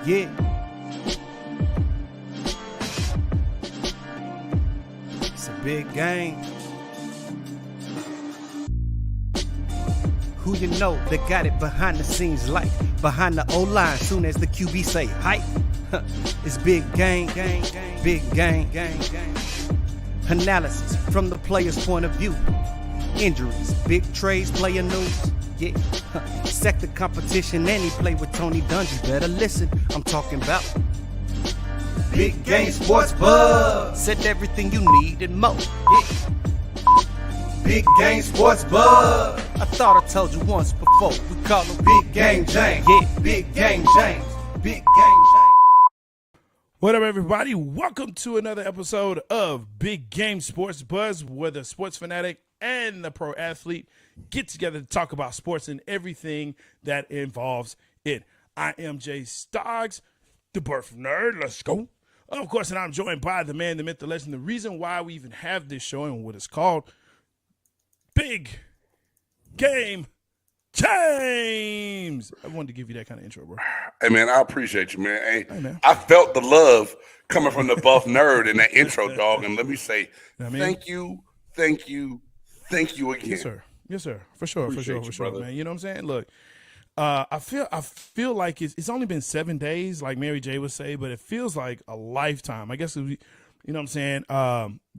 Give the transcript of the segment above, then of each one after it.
Yeah. It's a big game. Who you know that got it behind the scenes like behind the O-line soon as the QB say hype? It's big game, big game. Analysis from the player's point of view. Injuries, big trades, player news. Yeah, sector competition, and he play with Tony Dungy. Better listen, I'm talking about Big Game Sports Buzz. Said everything you need and more. Yeah. Big Game Sports Buzz. I thought I told you once before. We call him Big Game James. Yeah, Big Game James. Big Game James. What up, everybody? Welcome to another episode of Big Game Sports Buzz, where the sports fanatic and the pro athlete get together to talk about sports and everything that involves it. I am Jay Stoggs, the birth nerd. Let's go. Of course, and I'm joined by the man, the myth, the legend. The reason why we even have this show and what it's called Big Game James. I wanted to give you that kind of intro, bro. Hey, man, I appreciate you, man. Hey, man. I felt the love coming from the buff nerd in that intro, dog. And let me say, thank you again. Yes, sir. For sure, brother. Man. You know what I'm saying? Look, I feel like it's only been 7 days, like Mary J would say, but it feels like a lifetime. I guess you know what I'm saying?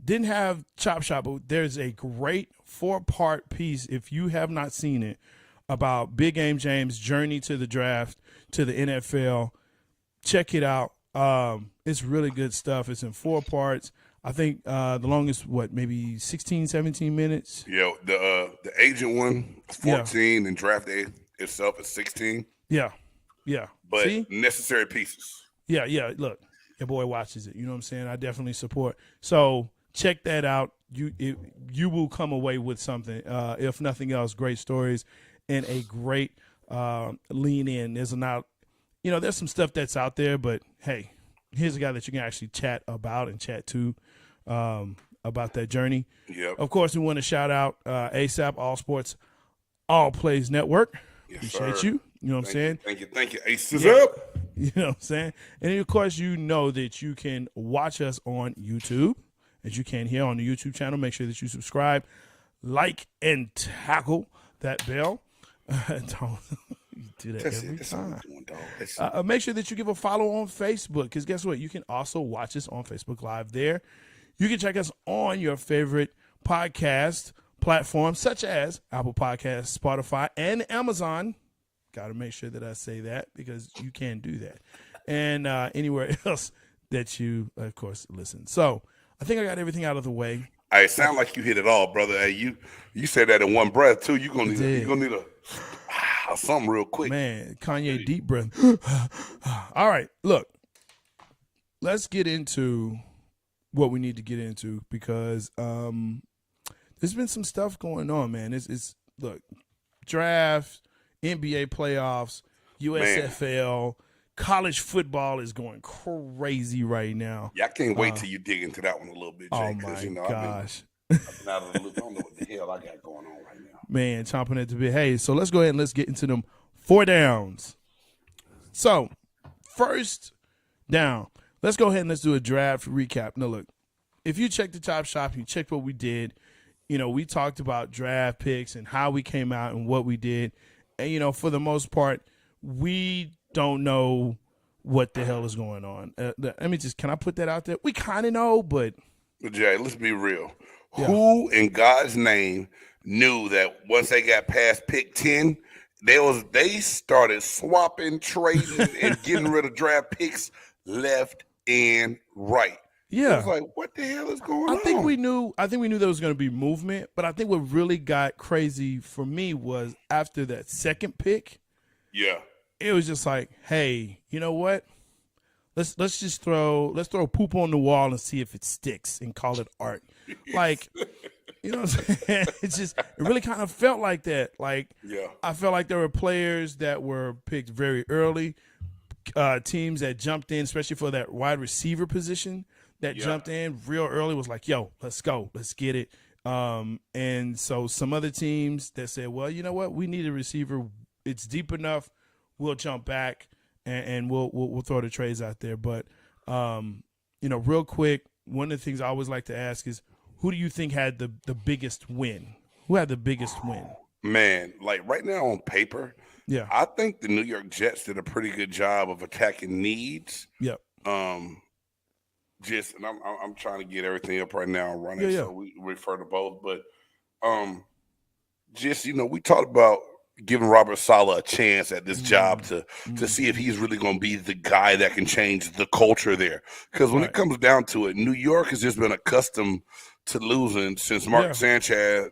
Didn't have Chop Shop, but there's a great 4-part piece, if you have not seen it, about Big Game James' journey to the draft, to the NFL. Check it out. It's really good stuff. It's in 4 parts. I think the longest, maybe 16, 17 minutes? Yeah, the agent one is 14 and draft day itself is 16. Yeah. But See? Necessary pieces. Yeah. Look, your boy watches it. You know what I'm saying? I definitely support. So check that out. You will come away with something. If nothing else, great stories and a great lean in. There's some stuff that's out there, but hey, here's a guy that you can actually chat about and chat to about that journey. Yep. Of course, we want to shout out ASAP, All Sports, All Plays Network. Yes, Appreciate sir. you. You know what I'm saying? Thank you. Aces up. You know what I'm saying? And of course, you know that you can watch us on YouTube, as you can here on the YouTube channel. Make sure that you subscribe, like, and tackle that bell. Don't do that every time. Make sure that you give a follow on Facebook, because guess what? You can also watch us on Facebook Live there. You can check us on your favorite podcast platforms, such as Apple Podcasts, Spotify, and Amazon. Got to make sure that I say that, because you can do that. And anywhere else that you, of course, listen. So I think I got everything out of the way. Hey, sound like you hit it all, brother. Hey, you said that in one breath too. You're gonna need something real quick. Man, Kanye deep breath. All right, look. Let's get into what we need to get into, because there's been some stuff going on, man. It's look, draft, NBA playoffs, USFL, college football is going crazy right now. Yeah, I can't wait till you dig into that one a little bit, Jay. Oh my gosh. I've been out of the loop. I don't know what the hell I got going on right now. Man, chomping at the bit. Hey, so let's go ahead and let's get into them 4 downs. So, first down, let's go ahead and let's do a draft recap. Now, look, if you check the Chop Shop, you checked what we did. We talked about draft picks and how we came out and what we did. And, for the most part, we don't know what the hell is going on. Can I put that out there? We kind of know, but Jay, let's be real. Yeah. Who in God's name knew that once they got past pick 10, they started swapping, trading, and getting rid of draft picks left and right? Yeah. I was like, what the hell is going on? I think we knew there was going to be movement, but I think what really got crazy for me was after that second pick. Yeah. It was just like, hey, you know what? Let's throw poop on the wall and see if it sticks and call it art. Like, you know what I'm saying? It really kind of felt like that. Like, yeah. I felt like there were players that were picked very early, teams that jumped in, especially for that wide receiver position, that jumped in real early, was like, yo, let's go. Let's get it. And so some other teams that said, well, you know what? We need a receiver. It's deep enough. We'll jump back and we'll throw the trades out there. But real quick, one of the things I always like to ask is, who do you think had the biggest win? Who had the biggest win? Man, like right now on paper, Yeah, I think the New York Jets did a pretty good job of attacking needs. yep, And I'm trying to get everything up right now and running, so we refer to both. But we talked about giving Robert Saleh a chance at this job to see if he's really going to be the guy that can change the culture there. Because when it comes down to it, New York has just been accustomed to losing since Mark Sanchez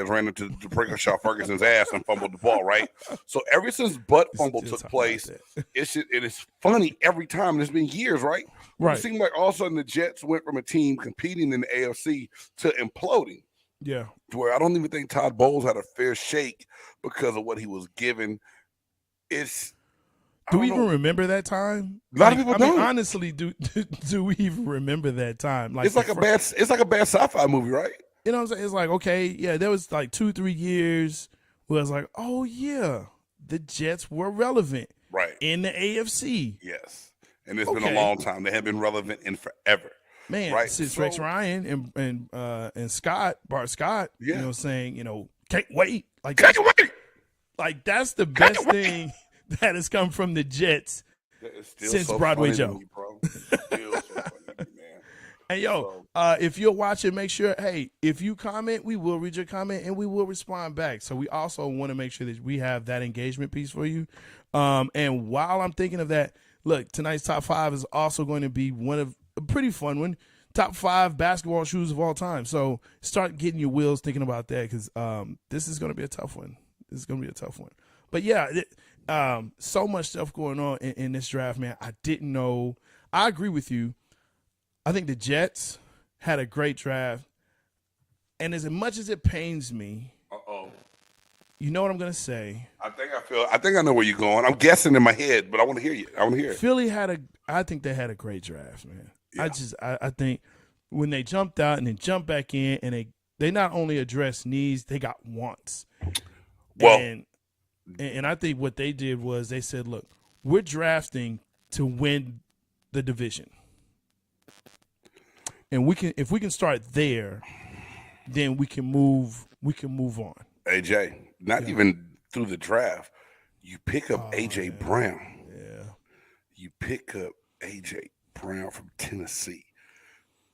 ran into Shaw Ferguson's ass and fumbled the ball, right? So ever since butt fumble took place, it is funny every time. And it's been years, right? Right. It seemed like all of a sudden the Jets went from a team competing in the AFC to imploding. Yeah. Where I don't even think Todd Bowles had a fair shake because of what he was given. Do we even remember that time? A lot of people don't. Mean, honestly, do we even remember that time? Like it's like a bad sci-fi movie, right? You know what I'm saying? It's like, okay, yeah, there was like 2-3 years where it's like, oh yeah, the Jets were relevant, right, in the AFC. Yes, and it's been a long time. They have been relevant in forever. Man, right? Since Rex Ryan and Bart Scott, saying, can't wait. Like, can't wait. Like, that's the best thing that has come from the Jets since Broadway Joe. And if you're watching, make sure, hey, if you comment, we will read your comment and we will respond back. So we also want to make sure that we have that engagement piece for you. And while I'm thinking of that, look, tonight's top 5 is also going to be a pretty fun one. Top 5 basketball shoes of all time. So start getting your wheels thinking about that, because this is going to be a tough one. But yeah, so much stuff going on in this draft, man. I didn't know. I agree with you. I think the Jets had a great draft. And as much as it pains me, you know what I'm going to say? I think I know where you're going. I'm guessing in my head, but I want to hear you. I want to hear it. Philly I think they had a great draft, man. Yeah. I think when they jumped out and then jumped back in, and they not only addressed needs, they got wants. Well, and I think what they did was they said, look, we're drafting to win the division. And if we can start there, then we can move on. AJ, even through the draft, you pick up AJ Brown. Yeah. You pick up AJ Brown from Tennessee.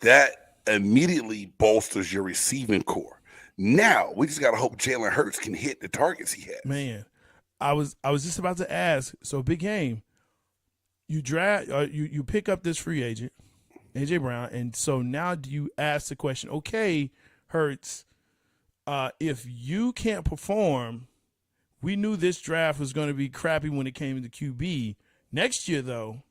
That immediately bolsters your receiving core. Now we just gotta hope Jalen Hurts can hit the targets he has. Man, I was just about to ask. So big game. You draft, you pick up this free agent, AJ Brown, and so now do you ask the question? Okay, Hurts, if you can't perform, we knew this draft was going to be crappy when it came to QB. Next year, though.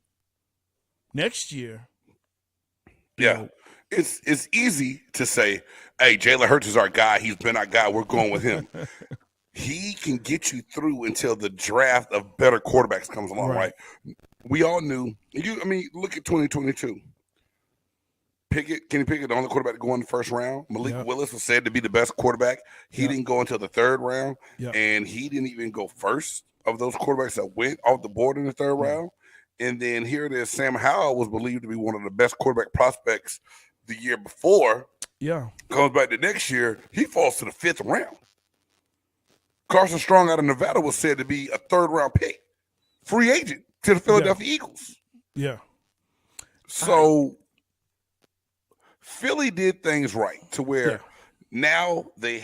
Yeah. It's easy to say, hey, Jalen Hurts is our guy. He's been our guy. We're going with him. He can get you through until the draft of better quarterbacks comes along, right? We all knew. Look at 2022. Kenny Pickett, the only quarterback to go in the first round. Malik Willis was said to be the best quarterback. He didn't go until the third round, and he didn't even go first of those quarterbacks that went off the board in the third round. And then here it is, Sam Howell was believed to be one of the best quarterback prospects the year before. Yeah. Comes back the next year, he falls to the 5th round. Carson Strong out of Nevada was said to be a 3rd-round pick, free agent to the Philadelphia Eagles. Yeah. So Philly did things right to where now they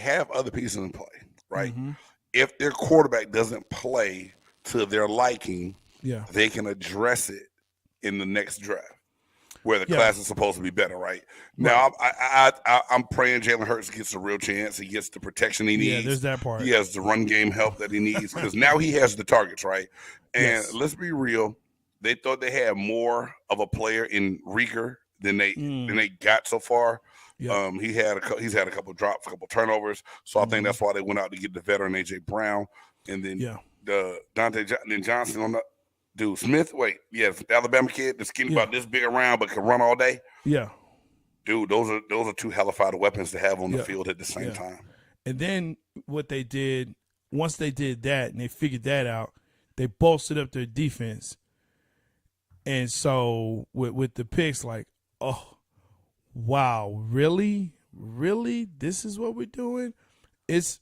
have other pieces in play, right? Mm-hmm. If their quarterback doesn't play to their liking, they can address it in the next draft, where the class is supposed to be better, right? Now, I'm praying Jalen Hurts gets a real chance. He gets the protection he needs. Yeah, there's that part. He has the run game help that he needs, because now he has the targets, right? And let's be real, they thought they had more of a player in Rieger than they got so far. Yep. He's had a couple drops, a couple turnovers. So I think that's why they went out to get the veteran AJ Brown, and then the Dante Johnson on the dude Smith. The Alabama kid, the skinny about this big around but can run all day. Yeah, dude, those are two hellified weapons to have on the field at the same time. And then what they did, once they did that and they figured that out, they bolstered up their defense. And so with the picks, like, oh, wow, really? Really? This is what we're doing? It's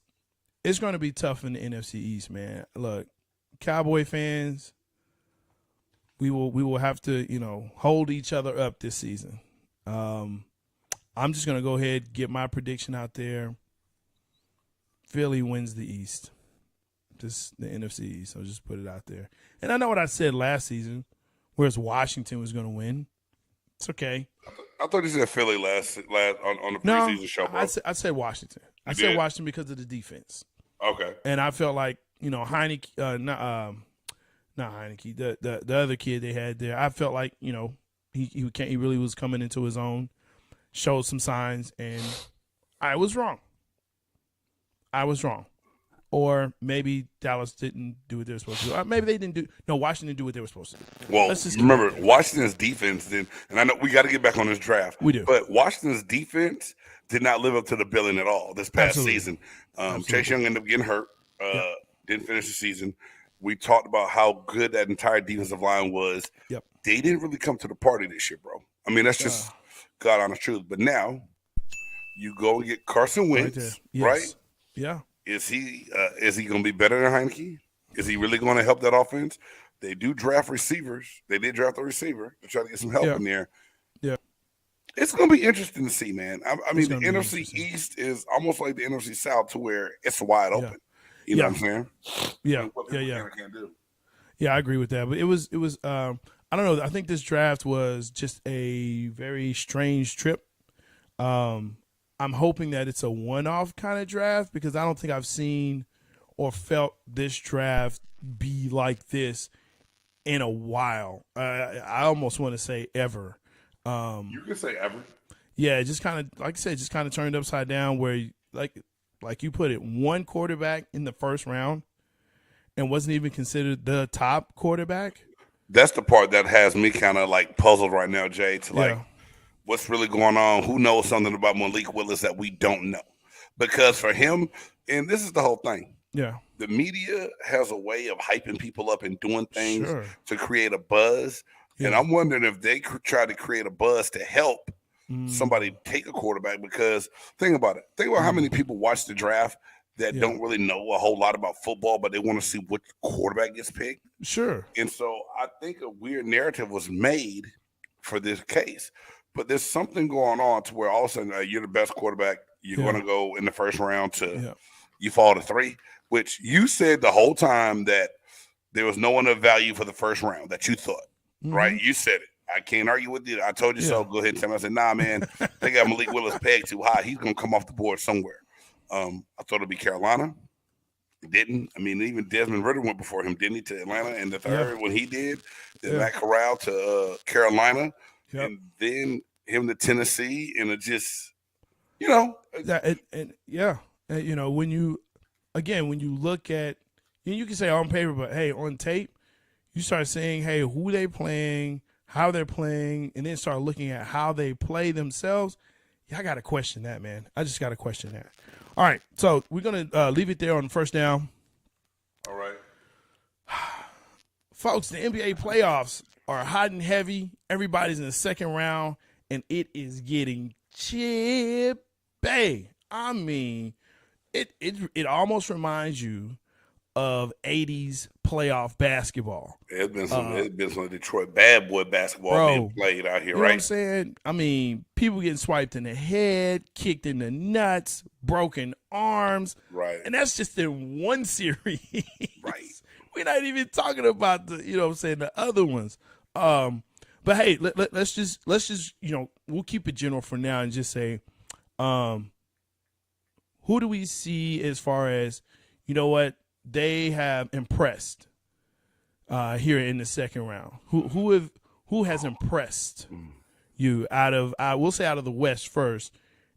going to be tough in the NFC East, man. Look, Cowboy fans, we will have to, hold each other up this season. I'm just going to go ahead, get my prediction out there. Philly wins the East. Just the NFC East. I'll just put it out there. And I know what I said last season, whereas Washington was going to win. It's okay. I thought you said Philly last on the preseason show, bro. I said Washington. I said Washington because of the defense. Okay. And I felt like, Heineke, not Heineke, the other kid they had there, I felt like, he really was coming into his own, showed some signs, and I was wrong. Or maybe Dallas didn't do what they were supposed to do. Or maybe they didn't do – no, Washington didn't do what they were supposed to do. Well, remember, Washington's defense did – and I know we got to get back on this draft. We do. But Washington's defense did not live up to the billing at all this past season. Chase Young ended up getting hurt, didn't finish the season. We talked about how good that entire defensive line was. Yep. They didn't really come to the party this year, bro. I mean, that's just God-honest truth. But now you go and get Carson Wentz, right? Yeah. Is he going to be better than Heineke? Is he really going to help that offense? They do draft receivers. They did draft a receiver to try to get some help in there. Yeah. It's going to be interesting to see, man. I mean, the NFC East is almost like the NFC South to where it's wide open. You know what I'm saying? Yeah. Yeah, I agree with that. But it was I don't know. I think this draft was just a very strange trip. I'm hoping that it's a one-off kind of draft because I don't think I've seen or felt this draft be like this in a while. I almost want to say ever. You can say ever. Yeah, just kind of, like I said, just kind of turned upside down where, like you put it, one quarterback in the first round and wasn't even considered the top quarterback. That's the part that has me kind of like puzzled right now, Jay, to what's really going on? Who knows something about Malik Willis that we don't know? Because for him, and this is the whole thing. Yeah. The media has a way of hyping people up and doing things to create a buzz. Yeah. And I'm wondering if they try to create a buzz to help somebody take a quarterback because think about it. Think about how many people watch the draft that don't really know a whole lot about football, but they want to see what quarterback gets picked. Sure. And so I think a weird narrative was made for this case. But there's something going on to where all of a sudden you're the best quarterback. You're going to go in the first round to you fall to 3, which you said the whole time that there was no one of value for the first round that you thought, right? You said it. I can't argue with you. I told you so. Go ahead and tell me. I said, nah, man, they got Malik Willis pegged too high. He's going to come off the board somewhere. I thought it'd be Carolina. It didn't. I mean, even Desmond Ridder went before him, didn't he, to Atlanta? And the third, when he did, then Matt Corral to Carolina. Yep. And then him to Tennessee, and it just, when you look at, you can say on paper, but hey, on tape, you start saying, hey, who they playing, how they're playing, and then start looking at how they play themselves. Yeah, I got to question that, man. I just got to question that. All right, so we're going to leave it there on the first down. All right. Folks, the NBA playoffs are hot and heavy. Everybody's in the second round, and it is getting chippy. I mean, it almost reminds you of 80s playoff basketball. It's been some Detroit bad boy basketball being played out here, you know what I'm saying? I mean, people getting swiped in the head, kicked in the nuts, broken arms. Right. And that's just in one series. Right. We're not even talking about the other ones. But hey, let's just we'll keep it general for now and just say, who do we see as far as, they have impressed here in the second round? Who has impressed you out of the West first,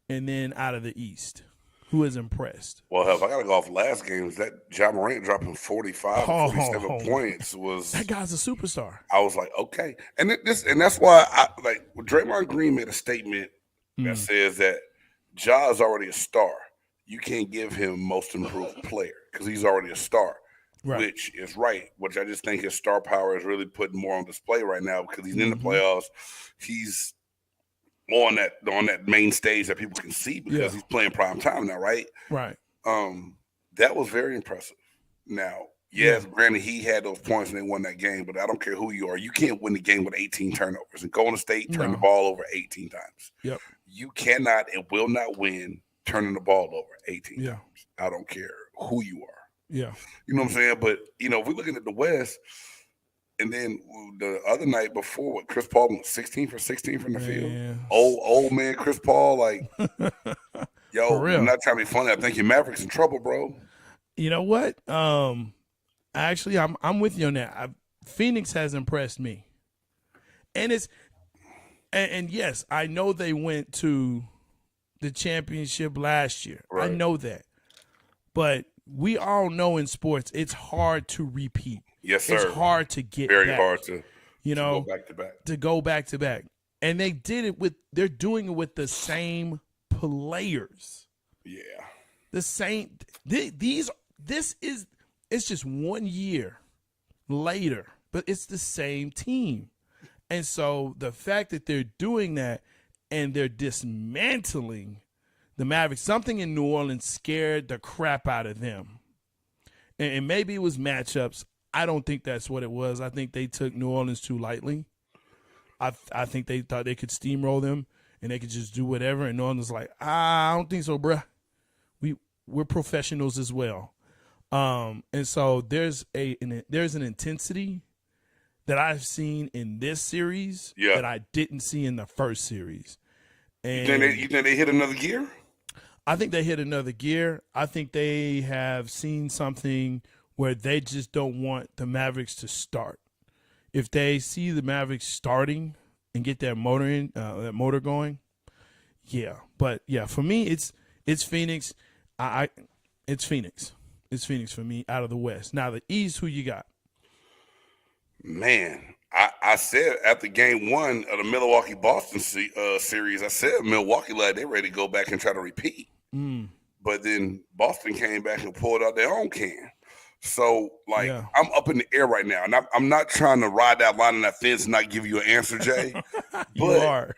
and then out of the East? Who has impressed? Well, hell, if I got to go off last games, that Ja Morant dropping 45, 47 points was... That guy's a superstar. I was like, okay. And that's why Draymond Green made a statement that says that Ja is already a star. You can't give him most improved player because he's already a star. which is right. Which I just think his star power is really putting more on display right now because he's in the playoffs. He's on that main stage that people can see because he's playing prime time now, right? Right. That was very impressive. Now, yes, granted, he had those points and they won that game, but I don't care who you are. You can't win the game with 18 turnovers. And Golden State turned the ball over 18 times. Yep. You cannot and will not win turning the ball over 18 times. I don't care who you are. Yeah. You know what I'm saying? But, if we're looking at the West, and then the other night before, Chris Paul went 16 for 16 from the field. Old man Chris Paul, like, yo, I'm not trying to be funny. I think your Mavericks in trouble, bro. You know what? Actually, I'm with you on that. Phoenix has impressed me, and and yes, I know they went to the championship last year. Right. I know that, but we all know in sports it's hard to repeat. Yes, sir. It's hard to get very back, hard to go back to back. To go back to back, and they did it they're doing it with the same players. Yeah, the same. It's just 1 year later, but it's the same team. And so the fact that they're doing that and they're dismantling the Mavericks, something in New Orleans scared the crap out of them. And maybe it was matchups. I don't think that's what it was. I think they took New Orleans too lightly. I think they thought they could steamroll them and they could just do whatever. And New Orleans was like, I don't think so, bruh. We're professionals as well. And so there's an intensity that I've seen in this series that I didn't see in the first series. And you think they hit another gear? I think they hit another gear. I think they have seen something where they just don't want the Mavericks to start. If they see the Mavericks starting and get that motor going, yeah. But yeah, for me, it's Phoenix. It's Phoenix. It's Phoenix for me out of the West. Now the East, who you got? Man, I said after game one of the Milwaukee-Boston series, I said Milwaukee, like, they're ready to go back and try to repeat. But then Boston came back and pulled out their own can. So, I'm up in the air right now. And I'm not trying to ride that line on that fence and not give you an answer, Jay. You are.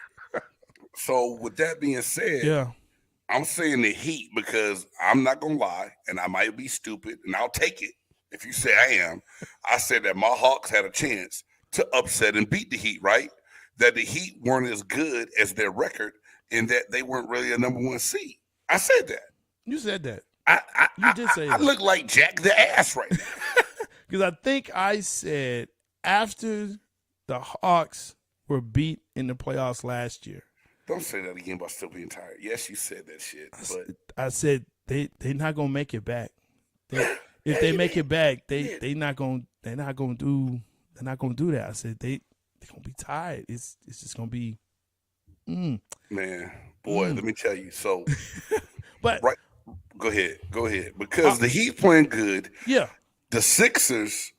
So, with that being said, I'm saying the Heat because I'm not going to lie, and I might be stupid, and I'll take it if you say I am. I said that my Hawks had a chance to upset and beat the Heat, right? That the Heat weren't as good as their record and that they weren't really a number one seed. I said that. You said that. You did say that. I look like Jack the Ass right now. Because I think I said after the Hawks were beat in the playoffs last year. Don't say that again about still being tired. Yes, you said that shit. But I said they're not gonna make it back. If they make it back, they're not gonna do that. I said they're gonna be tired. It's just gonna be. Man, boy, let me tell you. So, but right, go ahead, because the Heat playing good. Yeah, the Sixers.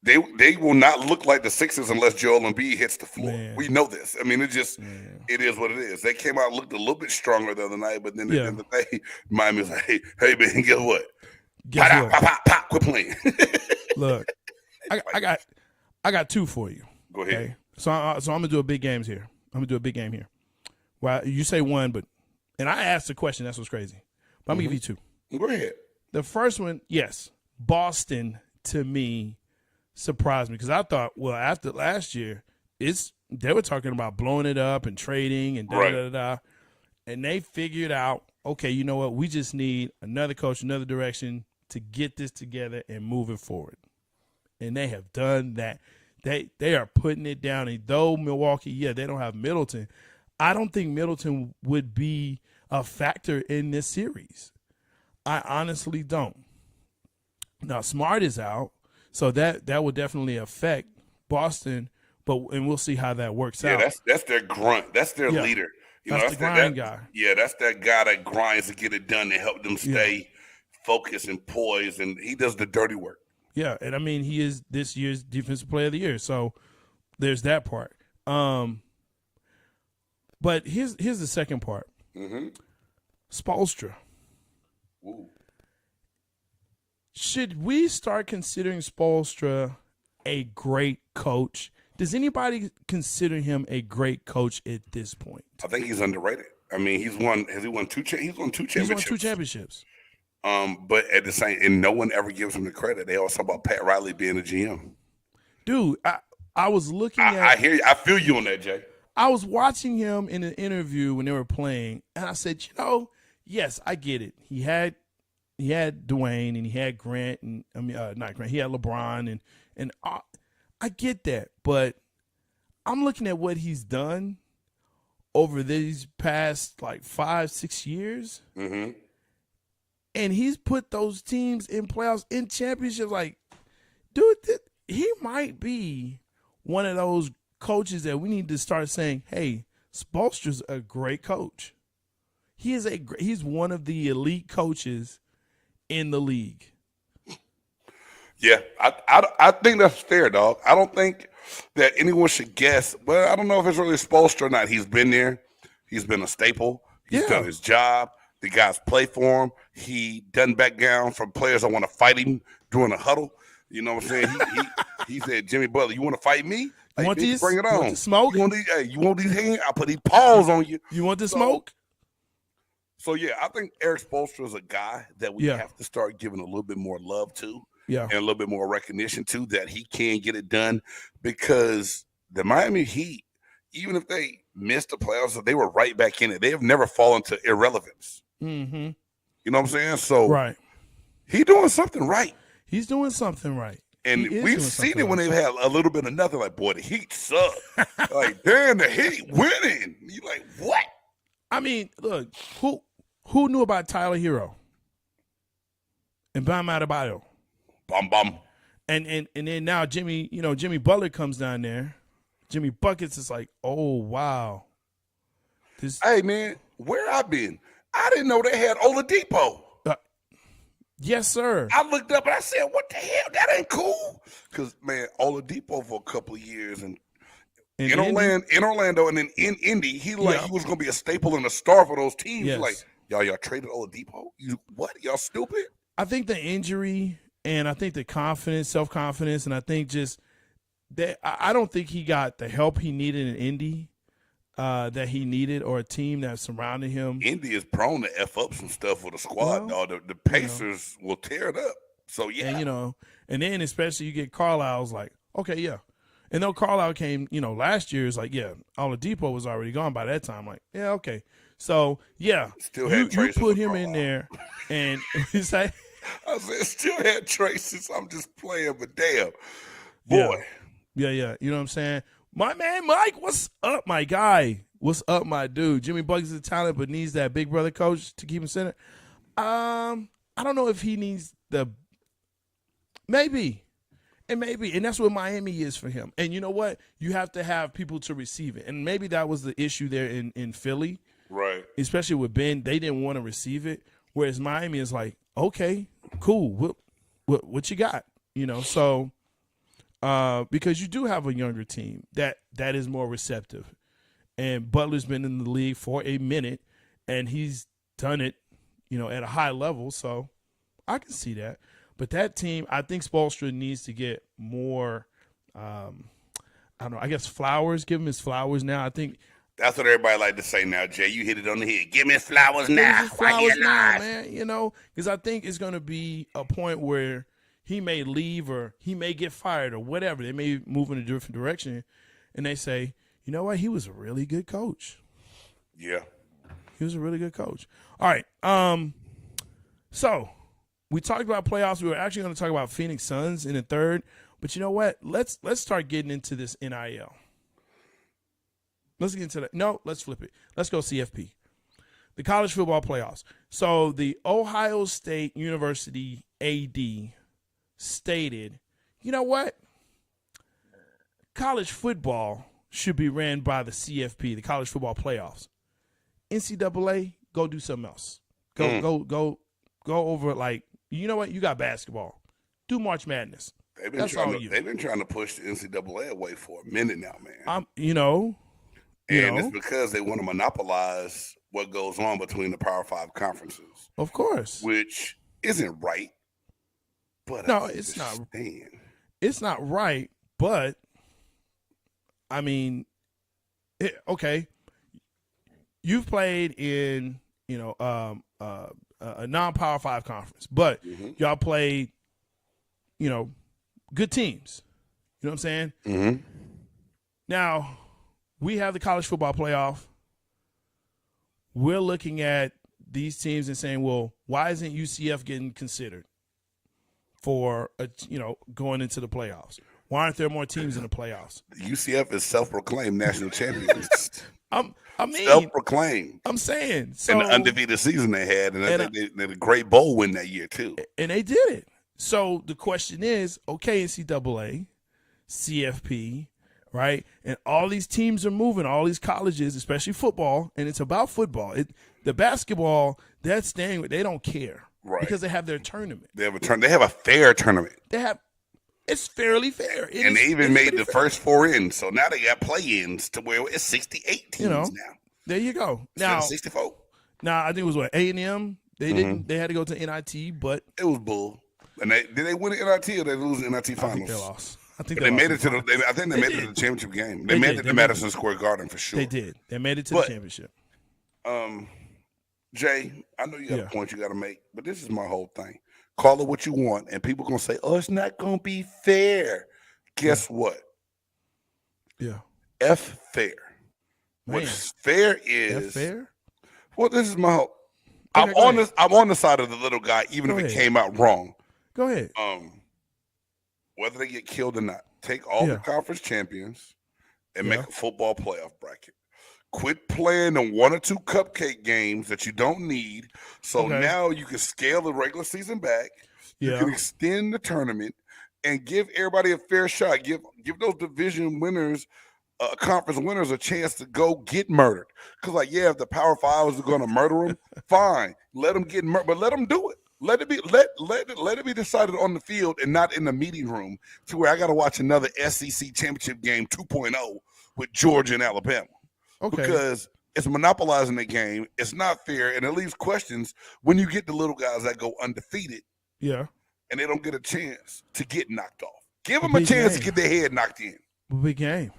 They will not look like the Sixers unless Joel Embiid hits the floor. Man. We know this. I mean, it is what it is. They came out and looked a little bit stronger the other night, but then at the end of the day, Miami was like, hey man, guess what? Pop, quit playing. Look, I got two for you. Go ahead. Okay? So I'm gonna do a big game here. Well, you say one, and I asked the question. That's what's crazy. But I'm gonna give you two. Go ahead. The first one, yes, Boston to me surprised me because I thought, well, after last year, they were talking about blowing it up and trading and da-da-da-da. And they figured out, okay, you know what? We just need another coach, another direction to get this together and move it forward. And they have done that. They are putting it down. And though Milwaukee, they don't have Middleton, I don't think Middleton would be a factor in this series. I honestly don't. Now, Smart is out. So that will definitely affect Boston, and we'll see how that works out. Yeah, that's their grunt. That's their leader. That's the grind guy. Yeah, that's that guy that grinds to get it done to help them stay focused and poised, and he does the dirty work. Yeah, and I mean he is this year's Defensive Player of the Year. So there's that part. But here's the second part. Spoelstra. Ooh. Should we start considering Spoelstra a great coach? Does anybody consider him a great coach at this point? I think he's underrated. I mean, he's won. Has he won two? He's won two championships. He's won 2 championships. But at the same, and no one ever gives him the credit. They always talk about Pat Riley being a GM. Dude, I was looking at. I hear you. I feel you on that, Jay. I was watching him in an interview when they were playing, and I said, yes, I get it. He had Dwayne and he had Grant, and not Grant. He had LeBron, and I get that, but I'm looking at what he's done over these past like 5-6 years, mm-hmm. and he's put those teams in playoffs, in championships. Like, dude, he might be one of those coaches that we need to start saying, "Hey, Spoelstra's a great coach. He's one of the elite coaches in the league." Yeah, I think that's fair, dog. I don't think that anyone should guess. Well, I don't know if it's really Spoelstra or not. He's been there. He's been a staple. He's done his job. The guys play for him. He doesn't back down from players that want to fight him during a huddle. You know what I'm saying? He said, "Jimmy Butler, you want to fight me? You want these? Bring it on. You want the smoke? You want these hands? I'll put these paws on you. You want the smoke?" So, yeah, I think Eric Spoelstra is a guy that we have to start giving a little bit more love to. Yeah. And a little bit more recognition too, that he can get it done, because the Miami Heat, even if they missed the playoffs, they were right back in it. They have never fallen to irrelevance. Mm-hmm. You know what I'm saying? So right, he's doing something right. He's doing something right. And we've seen it when they've had a little bit of nothing. Like, boy, the Heat suck. Like, damn, the Heat winning. You like, what? I mean, look, who knew about Tyler Hero and Bam Adebayo? Bum. And then now Jimmy Butler comes down there. Jimmy Buckets is like, oh wow. Hey man, where I been? I didn't know they had Oladipo. Yes, sir. I looked up and I said, what the hell? That ain't cool. Because man, Oladipo for a couple of years and in Orlando and then in Indy, he was gonna be a staple and a star for those teams. Yes. Like, y'all traded Oladipo? What? Y'all stupid? I think the injury and I think the confidence, self-confidence, and I think just that I don't think he got the help he needed in Indy that he needed, or a team that surrounded him. Indy is prone to F up some stuff with a squad, dog. The Pacers will tear it up. So, yeah. And, and then especially you get Carlisle's like, okay, yeah. And though Carlisle came, last year, it's like, yeah, Oladipo was already gone by that time. Like, yeah, okay. So, yeah, still had you put him in there, and it's like, I said, still had traces. I'm just playing, but damn, boy. Yeah. You know what I'm saying? My man, Mike, what's up, my guy? What's up, my dude? Jimmy Buckets is a talent, but needs that big brother coach to keep him centered. I don't know if he needs maybe. And that's what Miami is for him. And you know what? You have to have people to receive it. And maybe that was the issue there in Philly. Right. Especially with Ben. They didn't want to receive it. Whereas Miami is like, okay, cool. What you got? So because you do have a younger team that is more receptive. And Butler's been in the league for a minute, and he's done it, at a high level. So I can see that. But that team, I think Spoelstra needs to get more, I don't know, I guess flowers. Give him his flowers now. I think that's what everybody like to say now, Jay. You hit it on the head. Give me his flowers now. Man, because I think it's going to be a point where he may leave or he may get fired or whatever. They may move in a different direction, and they say, you know what? He was a really good coach. Yeah. He was a really good coach. All right. So we talked about playoffs. We were actually going to talk about Phoenix Suns in the third. But you know what? Let's start getting into this NIL. Let's get into that. No, let's flip it. Let's go CFP. The college football playoffs. So the Ohio State University AD stated, you know what? College football should be ran by the CFP, the college football playoffs. NCAA, go do something else. Go over it. Like, you know what? You got basketball. Do March Madness. They've been trying to push the NCAA away for a minute now, man. It's because they want to monopolize what goes on between the Power 5 conferences. Of course. Which isn't right. But No, it's not. It's not right, but I mean, okay. You've played in a non-Power 5 conference, but y'all played good teams. You know what I'm saying? Mm-hmm. Now we have the college football playoff. We're looking at these teams and saying, well, why isn't UCF getting considered for going into the playoffs? Why aren't there more teams in the playoffs? UCF is self-proclaimed national champions. Self-proclaimed. I'm saying. So, and the undefeated season they had, and they had a great bowl win that year too. And they did it. So the question is, okay, NCAA, CFP, right? And all these teams are moving, all these colleges, especially football, and it's about football. The basketball, that's staying with, they don't care. Right. Because they have their tournament. They have a fair tournament. It's fairly fair. They even made the first 4 in. So now they got play-ins to where it's 68 teams now. There you go. Now 64. Now I think it was A&M. They didn't. They had to go to NIT, but it was bull. And did they win the NIT or did they lose the NIT finals? I think they lost. I think they made it to the. I think they made it to the championship game. They made it to Madison Square Garden for sure. They did. They made it to the championship. Jay, I know you got a point you got to make, but this is my whole thing. Call it what you want, and people gonna say, "Oh, it's not gonna be fair." Guess what? Yeah. F fair. What's fair is F fair. Well, this is my whole. I'm on the side of the little guy, even if it came out wrong. Go ahead. Whether they get killed or not, take all the conference champions and make a football playoff bracket. Quit playing the 1 or 2 cupcake games that you don't need. So now you can scale the regular season back. You can extend the tournament and give everybody a fair shot. Give those division winners, conference winners, a chance to go get murdered. Because if the Power Fives are going to murder them, fine, let them get murdered, but let them do it. Let it be decided on the field and not in the meeting room to where I got to watch another SEC championship game 2.0 with Georgia and Alabama. Okay. Because it's monopolizing the game. It's not fair, and it leaves questions when you get the little guys that go undefeated. Yeah. And they don't get a chance to get knocked off. Give them a chance to get their head knocked in. Big game.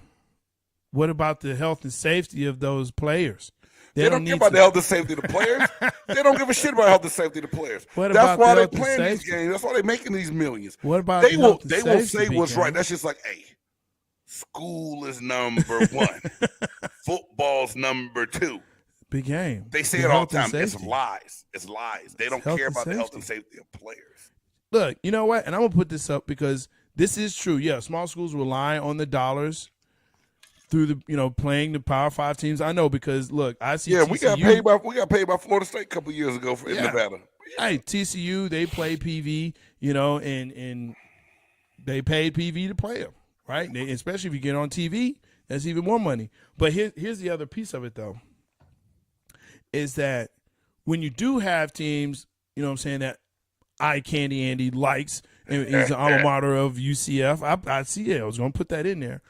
What about the health and safety of those players? They don't care about the health and safety of the players. They don't give a shit about health and safety of the players. That's why they're playing these games. That's why they're making these millions. What about they will say what's right. That's just like, hey, school is number 1. Football's number 2. Big game. They say it all the time. It's lies. It's lies. They don't care about the health and safety of players. Look, you know what? And I'm going to put this up because this is true. Yeah, small schools rely on the dollars through the playing the Power 5 teams. I know because look, I see. Yeah, TCU, we got paid by Florida State a couple of years ago in Nevada. Hey, TCU, they play PV, and they paid PV to play them, right? Especially if you get on TV, that's even more money. But here's the other piece of it though, is that when you do have teams, that Eye Candy Andy likes, and he's an alma mater of UCF. I see it. I was going to put that in there.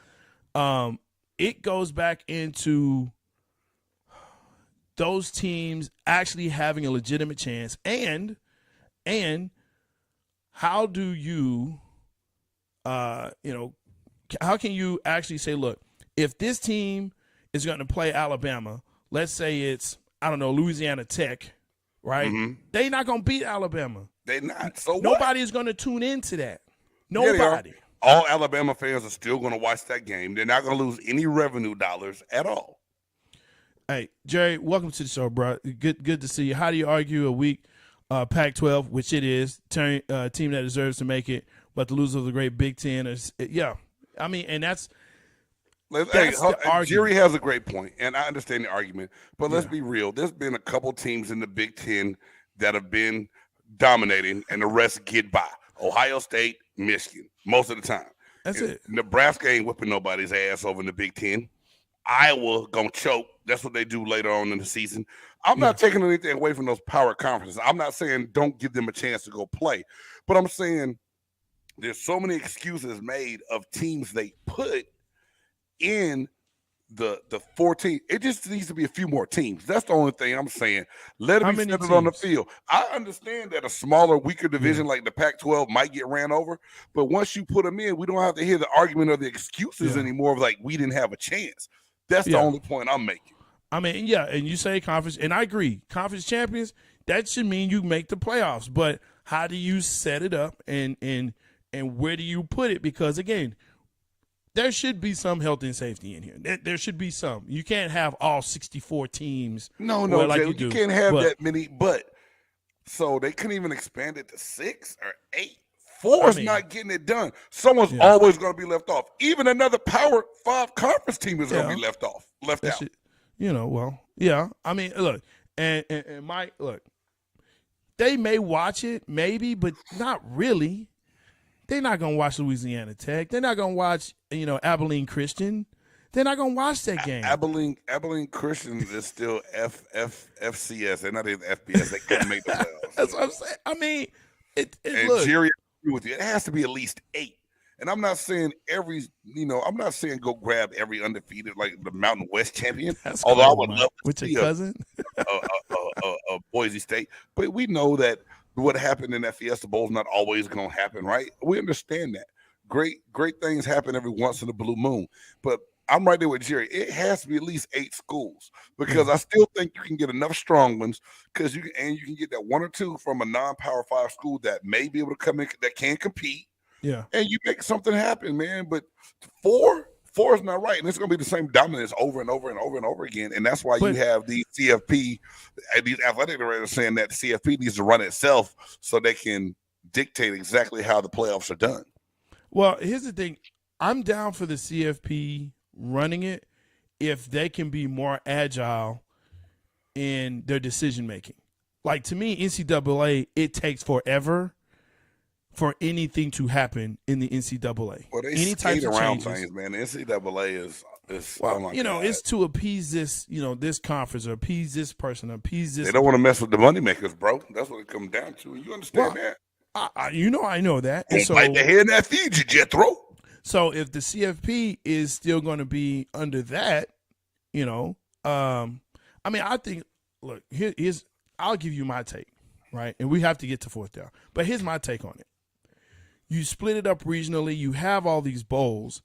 It goes back into those teams actually having a legitimate chance, and how do you, how can you actually say, look, if this team is going to play Alabama, let's say it's, I don't know, Louisiana Tech, right? Mm-hmm. They're not going to beat Alabama. They're not. So nobody's going to tune into that. Nobody. All Alabama fans are still going to watch that game. They're not going to lose any revenue dollars at all. Hey, Jerry, welcome to the show, bro. Good to see you. How do you argue a weak Pac-12, which it is, team that deserves to make it, but the loser of the great Big Ten is, I mean, and that's the argument. Jerry has a great point, and I understand the argument, but let's be real. There's been a couple teams in the Big Ten that have been dominating, and the rest get by. Ohio State, Michigan, most of the time. That's it. Nebraska ain't whipping nobody's ass over in the Big Ten. Iowa gonna choke. That's what they do later on in the season. I'm not taking anything away from those power conferences. I'm not saying don't give them a chance to go play, but I'm saying there's so many excuses made of teams they put in the 14. It just needs to be a few more teams. That's the only thing I'm saying. Let How it be many centered on the teams? field. I understand that a smaller, weaker division like the Pac-12 might get ran over, but once you put them in, we don't have to hear the argument or the excuses anymore of like we didn't have a chance. That's the only point I'm making. I mean, yeah, and you say conference, and I agree. Conference champions, that should mean you make the playoffs. But how do you set it up, and where do you put it? Because again, there should be some health and safety in here. There should be some. You can't have all 64 teams. No, like Jay, you can't have that many. But so they couldn't even expand it to 6 or 8. 4 is not getting it done. Someone's always going to be left off. Even another Power 5 conference team is going to be left out. I mean, look, and Mike, look, they may watch it, maybe, but not really. They're not going to watch Louisiana Tech. They're not going to watch, Abilene Christian. They're not going to watch that game. Abilene Christian is still FCS. They're not even FBS. They couldn't make the playoffs. That's what I'm saying. I mean, look. Jerry, I agree with you. It has to be at least 8. And I'm not saying I'm not saying go grab every undefeated like the Mountain West champion. That's although cool, I would love to with see your cousin, a Boise State. But we know that what happened in that Fiesta Bowl is not always going to happen, right? We understand that. Great things happen every once in a blue moon. But I'm right there with Jerry. It has to be at least 8 schools because I still think you can get enough strong ones because you can get that 1 or 2 from a non-Power 5 school that may be able to come in that can compete. Yeah. And you make something happen, man. But 4 is not right. And it's going to be the same dominance over and over and over and over again. And that's why you have these CFP, these athletic directors saying that CFP needs to run itself so they can dictate exactly how the playoffs are done. Well, here's the thing. I'm down for the CFP running it if they can be more agile in their decision making. Like, to me, NCAA, it takes forever for anything to happen in the NCAA. Well, they any skate around changes, things, man. The NCAA is well, oh my God. It's to appease this, this conference or appease this person or appease this. They don't want to mess with the moneymakers, bro. That's what it comes down to. You understand that? I know that. And so, bite the head and that feeds you, Jethro. So if the CFP is still going to be under that, I think, look, here's I'll give you my take, right? And we have to get to 4th down. But here's my take on it. You split it up regionally. You have all these bowls.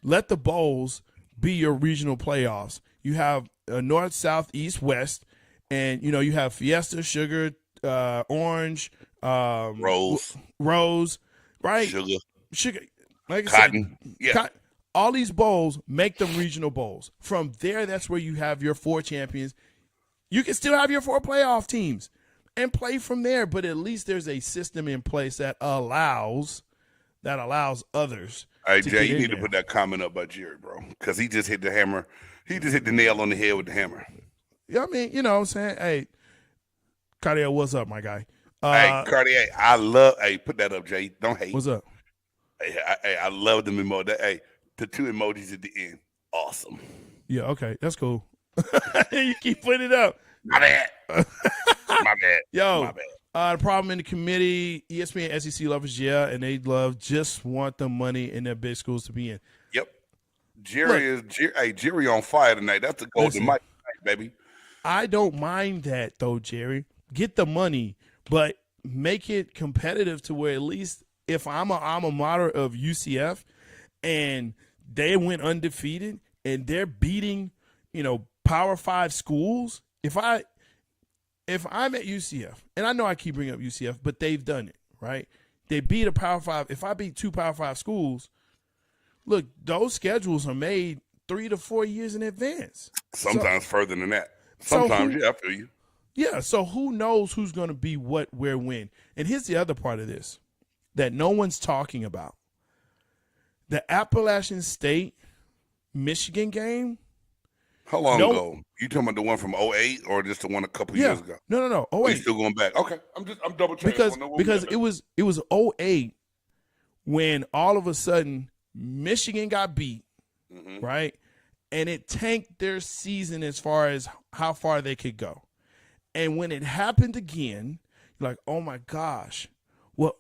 Let the bowls be your regional playoffs. You have North, South, East, West, and, you have Fiesta, Sugar, Orange, Rose, right? Sugar. Like I Cotton. Said, all these bowls, make them regional bowls. From there, that's where you have your 4 champions. You can still have your 4 playoff teams and play from there, but at least there's a system in place that allows others. Hey, Jay, you need to put that comment up by Jerry, bro, because he just hit the hammer. He just hit the nail on the head with the hammer. Yeah, I mean, what I'm saying? Hey, Cartier, what's up, my guy? Hey, Cartier, put that up, Jay. Don't hate. What's up? Hey, I love them emojis. Hey, the 2 emojis at the end. Awesome. Yeah, okay. That's cool. You keep putting it up. My bad. My bad. Yo, my bad. The problem in the committee, ESPN, SEC lovers, and they just want the money in their big schools to be in. Yep. Jerry on fire tonight. That's the golden mic, baby. I don't mind that, though, Jerry. Get the money, but make it competitive to where at least if I'm a alma mater of UCF and they went undefeated and they're beating, Power 5 schools, if I'm at UCF, and I know I keep bringing up UCF, but they've done it, right? They beat a Power 5. If I beat 2 Power 5 schools, look, those schedules are made 3 to 4 years in advance. Sometimes further than that. Sometimes, I feel you. Yeah, so who knows who's going to be what, where, when. And here's the other part of this that no one's talking about. The Appalachian State-Michigan game. How long ago? You talking about the one from 2008 or just the one a couple years ago? No. 08. You still going back? Okay, I'm double checking because it was 2008 when all of a sudden Michigan got beat, right? And it tanked their season as far as how far they could go. And when it happened again, you're like, oh my gosh. Well,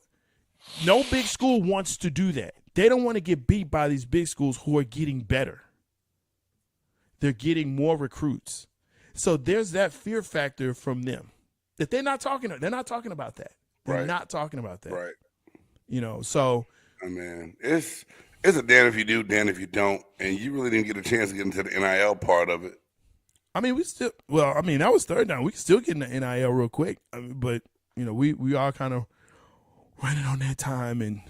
no big school wants to do that. They don't want to get beat by these big schools who are getting better. they're getting more recruits. So there's that fear factor from them that they're not talking about that. They're not talking about that. Right. You know, so I mean, it's a damn if you do, damn if you don't. And you really didn't get a chance to get into the NIL part of it. I mean, that was third down. We can still get in the NIL real quick. But, you know, we all kind of running on that time, and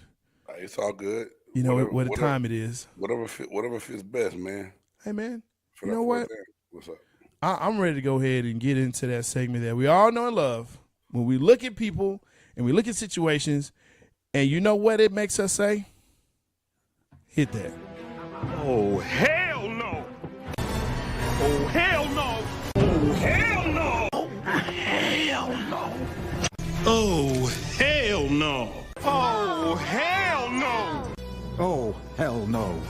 it's all good. You know what time it is. Whatever fits best, man. Hey, man, you know what? What's up? I'm ready to go ahead and get into that segment that we all know and love. When we look at people and we look at situations, and you know what it makes us say? Hit that. Oh, hell no. Oh, hell no. Oh, hell no. Oh, hell no. Oh, hell no. Oh, hell no. Oh, hell no.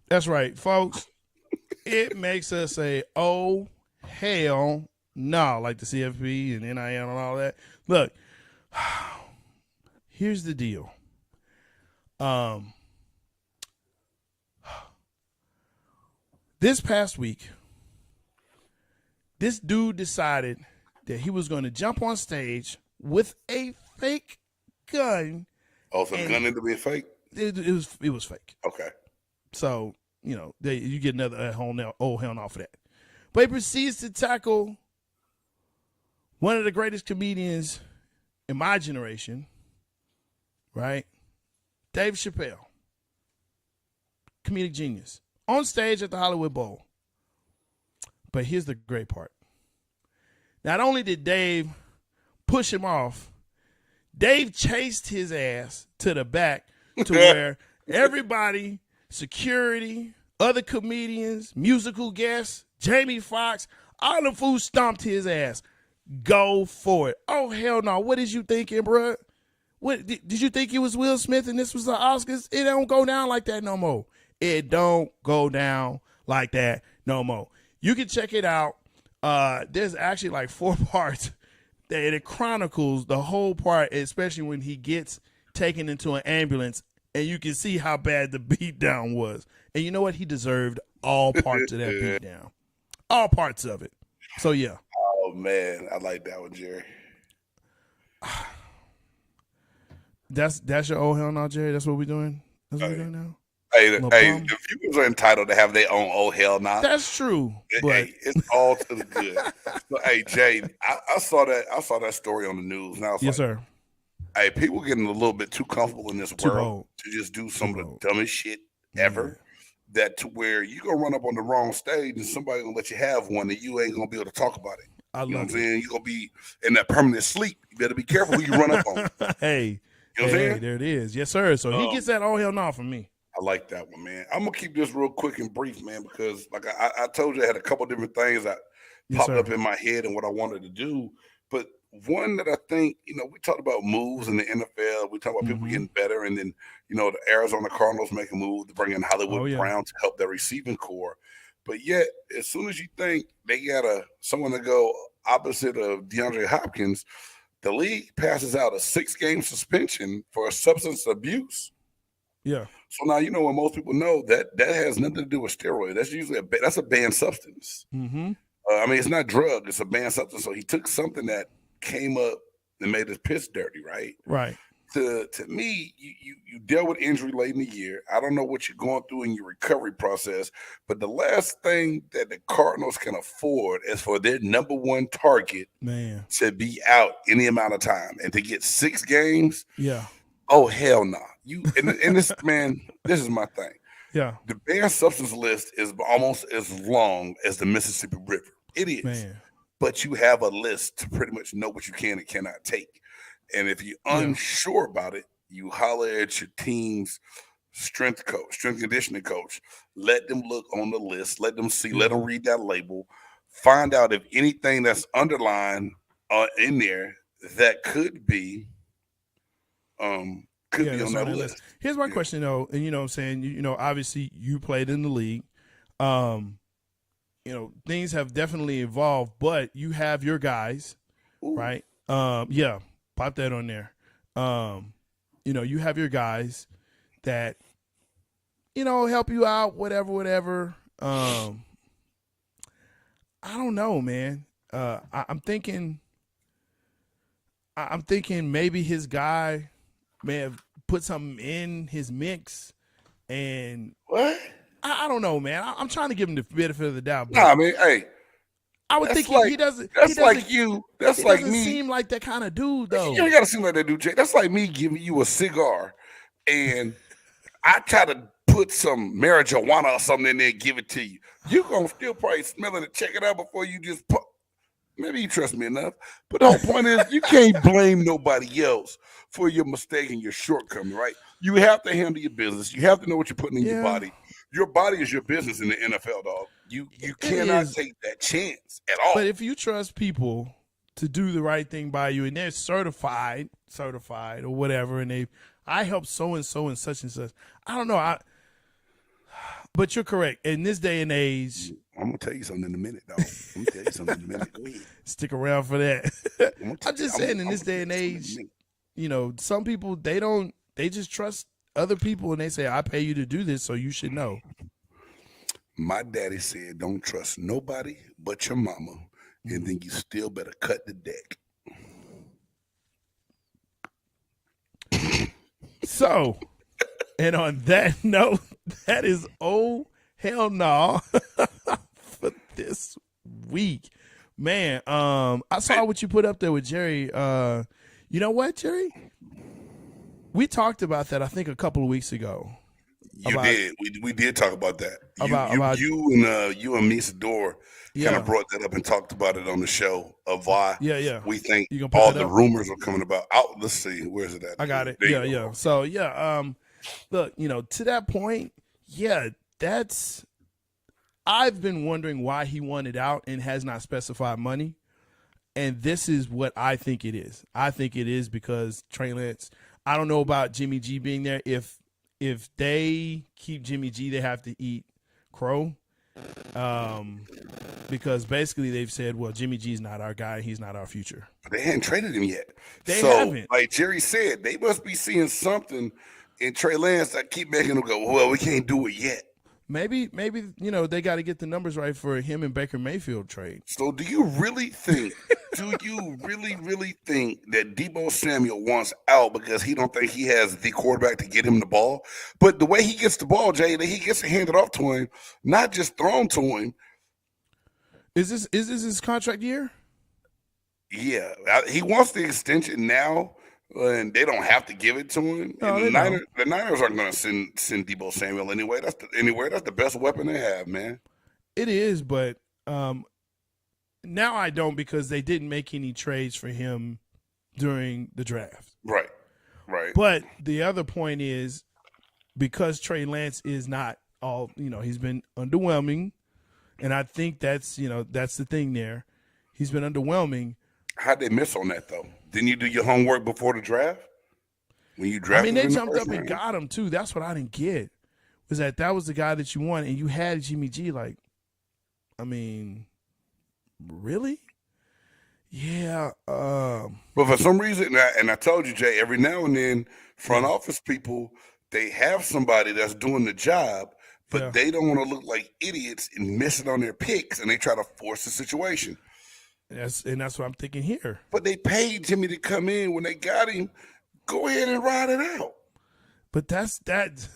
That's right, folks. It makes us say, oh, hell no, like the CFP and NIL and all that. Look, here's the deal. This past week, this dude decided that he was going to jump on stage with a fake gun. Oh, so the gun ended up being fake? It was fake. Okay. So, you know, you get another oh hell no for that. But he proceeds to tackle one of the greatest comedians in my generation, right? Dave Chappelle, comedic genius, on stage at the Hollywood Bowl. But here's the great part. Not only did Dave push him off, Dave chased his ass to the back to where everybody, security, other comedians, musical guests, Jamie Foxx, all the fools stomped his ass. Go for it. Oh, hell no. What is you thinking, bro? What did you think it was Will Smith and this was the Oscars? It don't go down like that no more. It don't go down like that no more. You can check it out. There's actually like 4 parts that it chronicles the whole part, especially when he gets taken into an ambulance, and you can see how bad the beatdown was. And you know what? He deserved all parts of that beatdown. All parts of it. So, yeah. Oh, man. I like that one, Jerry. That's your oh hell no, Jerry? That's what we're doing? That's what we're doing now? Hey, the viewers are entitled to have their own oh hell no. That's true. But hey, it's all to the good. So, hey, Jay, I saw that story on the news. Now, yes, sir. Hey, people getting a little bit too comfortable in this world to just do some of the dumbest shit ever. That to where you gonna run up on the wrong stage and somebody gonna let you have one and you ain't gonna be able to talk about it. You know what I'm saying? You're gonna be in that permanent sleep. You better be careful who you run up on. Hey, you know what I'm saying? There it is. Yes, sir. So he gets that oh hell no from me. I like that one, man. I'm gonna keep this real quick and brief, man, because like I told you, I had a couple different things that popped up in my head and what I wanted to do. But one that I think, you know, we talked about moves in the NFL. We talked about people getting better, and then, you know, the Arizona Cardinals make a move to bring in Hollywood Brown to help their receiving core. But yet, as soon as you think they got someone to go opposite of DeAndre Hopkins, the league passes out a 6-game suspension for substance abuse. Yeah. So now, you know, when most people know that has nothing to do with steroids. That's usually that's a banned substance. Mm-hmm. I mean, it's not drug; it's a banned substance. So he took something that came up and made his piss dirty, right? Right. To me, you dealt with injury late in the year. I don't know what you're going through in your recovery process, but the last thing that the Cardinals can afford is for their number one target to be out any amount of time and to get 6 games. Yeah. Oh, hell no. And this, man, this is my thing. Yeah. The banned substance list is almost as long as the Mississippi River. It is. Man. But you have a list to pretty much know what you can and cannot take. And if you're unsure about it, you holler at your team's strength conditioning coach. Let them look on the list. Let them see. Let them read that label. Find out if anything that's underlined in there that could be on that list. Here's my question, though, and you know what I'm saying, you know, obviously you played in the league. You know, things have definitely evolved, but you have your guys, right? Yeah, pop that on there. You know, you have your guys that, you know, help you out, whatever. I don't know, man. I'm thinking maybe his guy may have put something in his mix, and What? I don't know, man. I'm trying to give him the benefit of the doubt. But Nah, man. Hey, I would that's think like- he doesn't. that's he doesn't, like you. That's he like doesn't me. seem like that kind of dude, though. You ain't gotta seem like that dude, Jay. That's like me giving you a cigar, and I try to put some marijuana or something in there and give it to you. You're gonna still probably smell it and check it out before you just put. Maybe you trust me enough, but the whole point is you can't blame nobody else for your mistake and your shortcoming, right? You have to handle your business. You have to know what you're putting in your body. Your body is your business in the NFL, dog. You cannot take that chance at all. But if you trust people to do the right thing by you, and they're certified or whatever, and I help so and so and such and such. I don't know. But you're correct. In this day and age, I'm gonna tell you something in a minute, dog. I'm gonna tell you something in a minute. Go ahead. stick around for that. I'm just saying, in this day and age, you know, some people they just trust other people, and they say, "I pay you to do this, so you should know." My daddy said, "Don't trust nobody but your mama, and then you still better cut the deck." So, and on that note, that is oh hell no for this week, man. I saw what you put up there with Jerry. You know what, Jerry? We talked about that, I think, a couple of weeks ago. We did talk about that. You and Miss Dor kind of brought that up and talked about it on the show of why we think all the rumors are coming about. Let's see, where's it at? I got it. There Yeah. So look, you know, to that point, I've been wondering why he wanted out and has not specified money. And this is what I think it is. I think it is because Trey Lance, I don't know about Jimmy G being there. If they keep Jimmy G, they have to eat crow. Because basically they've said, well, Jimmy G's not our guy. He's not our future. But they hadn't traded him yet. They haven't. Like Jerry said, they must be seeing something in Trey Lance that keep making them go, well, we can't do it yet. Maybe you know, they got to get the numbers right for him and Baker Mayfield trade. So do you really think that Deebo Samuel wants out because he don't think he has the quarterback to get him the ball? But the way he gets the ball, Jay, that he gets it handed off to him, not just thrown to him. Is this his contract year? Yeah. He wants the extension now. And they don't have to give it to him. No, the Niners aren't going to send Deebo Samuel anyway. That's the best weapon they have, man. It is, but now I don't because they didn't make any trades for him during the draft. Right. But the other point is because Trey Lance is not all, you know, he's been underwhelming, and I think that's the thing there. He's been underwhelming. How'd they miss on that though? Didn't you do your homework before the draft? When you drafted, they jumped up and got him too. That's what I didn't get. Was that was the guy that you wanted, and you had Jimmy G. Like, I mean, really? Yeah. But for some reason, and I told you, Jay, every now and then, front office people, they have somebody that's doing the job, but they don't want to look like idiots and miss it on their picks, and they try to force the situation. That's what I'm thinking here. But they paid Jimmy to come in when they got him. Go ahead and ride it out. But that's that.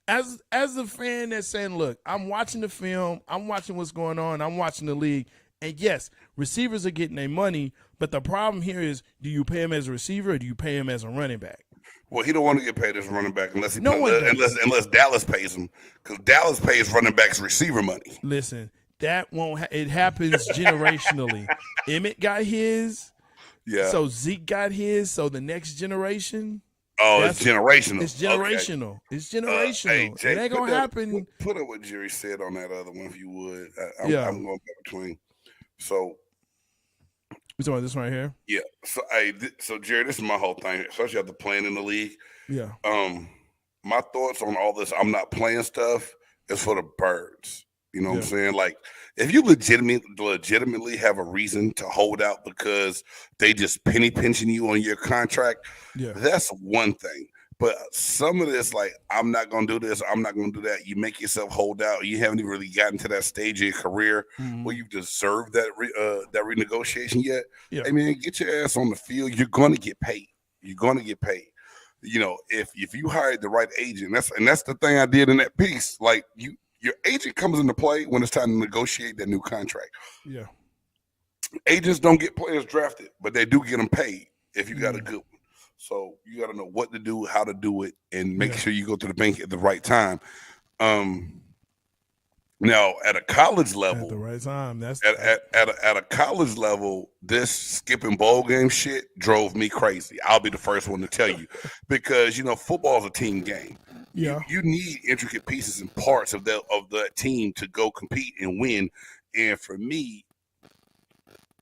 As a fan that's saying, look, I'm watching the film, I'm watching what's going on, I'm watching the league, and yes, receivers are getting their money, but the problem here is, do you pay him as a receiver or do you pay him as a running back? Well, he don't want to get paid as a running back unless unless Dallas pays him, because Dallas pays running backs receiver money. Listen. That won't. It happens generationally. Emmett got his. Yeah. So Zeke got his. So the next generation. Oh, it's generational. It's generational. Okay. It's generational. Hey, Jay, it ain't gonna happen. Put up what Jerry said on that other one, if you would. I'm going back between. So. We talking about this right here? Yeah. So Jerry, this is my whole thing, especially after playing in the league. Yeah. My thoughts on all this, I'm not playing stuff, is for the birds. You know what I'm saying? Like, if you legitimately have a reason to hold out because they just penny pinching you on your contract, that's one thing. But some of this, like, I'm not going to do this, I'm not going to do that. You make yourself hold out. You haven't even really gotten to that stage of your career where you deserve that that renegotiation yet. Yeah. I mean, get your ass on the field. You're going to get paid. You're going to get paid. You know, if you hired the right agent, that's the thing I did in that piece. Like, your agent comes into play when it's time to negotiate that new contract. Yeah. Agents don't get players drafted, but they do get them paid if you got a good one. So you got to know what to do, how to do it, and make sure you go to the bank at the right time. Now, at a college level, at the right time, at a college level, this skipping bowl game shit drove me crazy. I'll be the first one to tell you, because football is a team game. Yeah, you need intricate pieces and parts of that team to go compete and win. And for me,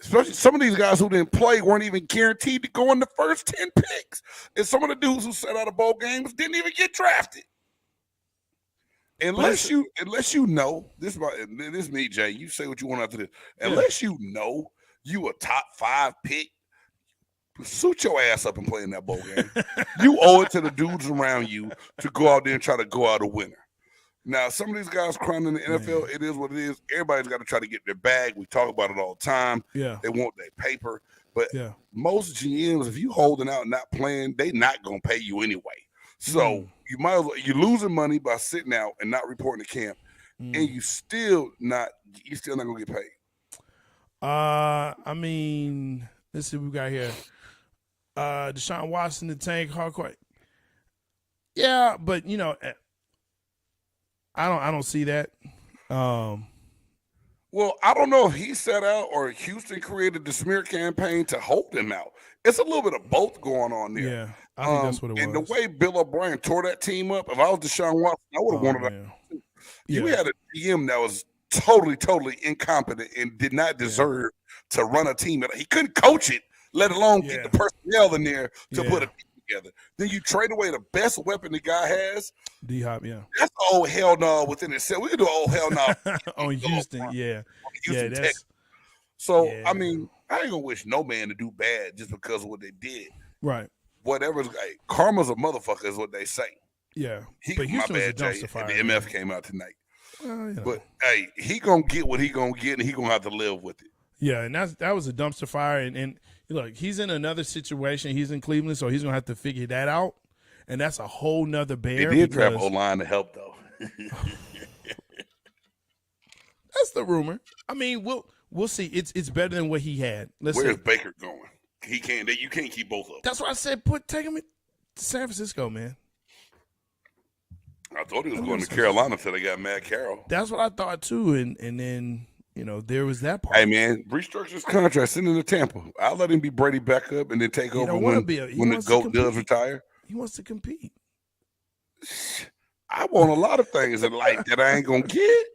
especially some of these guys who didn't play weren't even guaranteed to go in the first 10 picks. And some of the dudes who sat out of bowl games didn't even get drafted. Unless you know, this is me, Jay. You say what you want after this. Unless you know you a top 5 pick, suit your ass up and play in that bowl game. You owe it to the dudes around you to go out there and try to go out a winner. Now, some of these guys crying in the NFL, it is what it is. Everybody's got to try to get their bag. We talk about it all the time. Yeah. They want their paper. But most GMs, if you holding out and not playing, they not going to pay you anyway. So you might as well, you're losing money by sitting out and not reporting to camp, and you're still not going to get paid. I mean, let's see what we got here. Deshaun Watson, the Tank Hardcore. Yeah, but I don't see that. Well, I don't know if he set out or Houston created the smear campaign to hold him out. It's a little bit of both going on there. Yeah, I think that's what it was. And the way Bill O'Brien tore that team up, if I was Deshaun Watson, I would have wanted that. You had a GM that was totally incompetent and did not deserve to run a team. He couldn't coach it, let alone get the personnel in there to put a team together. Then you trade away the best weapon the guy has. D-Hop, that's oh hell no within itself. We can do oh hell no on Houston, Houston Tech. So I mean, I ain't gonna wish no man to do bad just because of what they did. Right. Whatever's karma's a motherfucker is what they say. Yeah. But Houston was a dumpster fire. The MF came out tonight. But hey, he gonna get what he gonna get, and he gonna have to live with it. Yeah, and that was a dumpster fire, and look, he's in another situation. He's in Cleveland, so he's gonna have to figure that out, and that's a whole nother bear. They did draft O-line to help though. That's the rumor. I mean, we'll see. It's better than what he had. Where's Baker going? He can't. You can't keep both of them. That's why I said take him to San Francisco, man. I thought he was going to Carolina until they got Matt Carroll. That's what I thought too, and then there was that part. Hey man, restructure his contract, send him to Tampa. I'll let him be Brady backup and then take over when the GOAT does retire. He wants to compete. I want a lot of things in life that I ain't gonna get.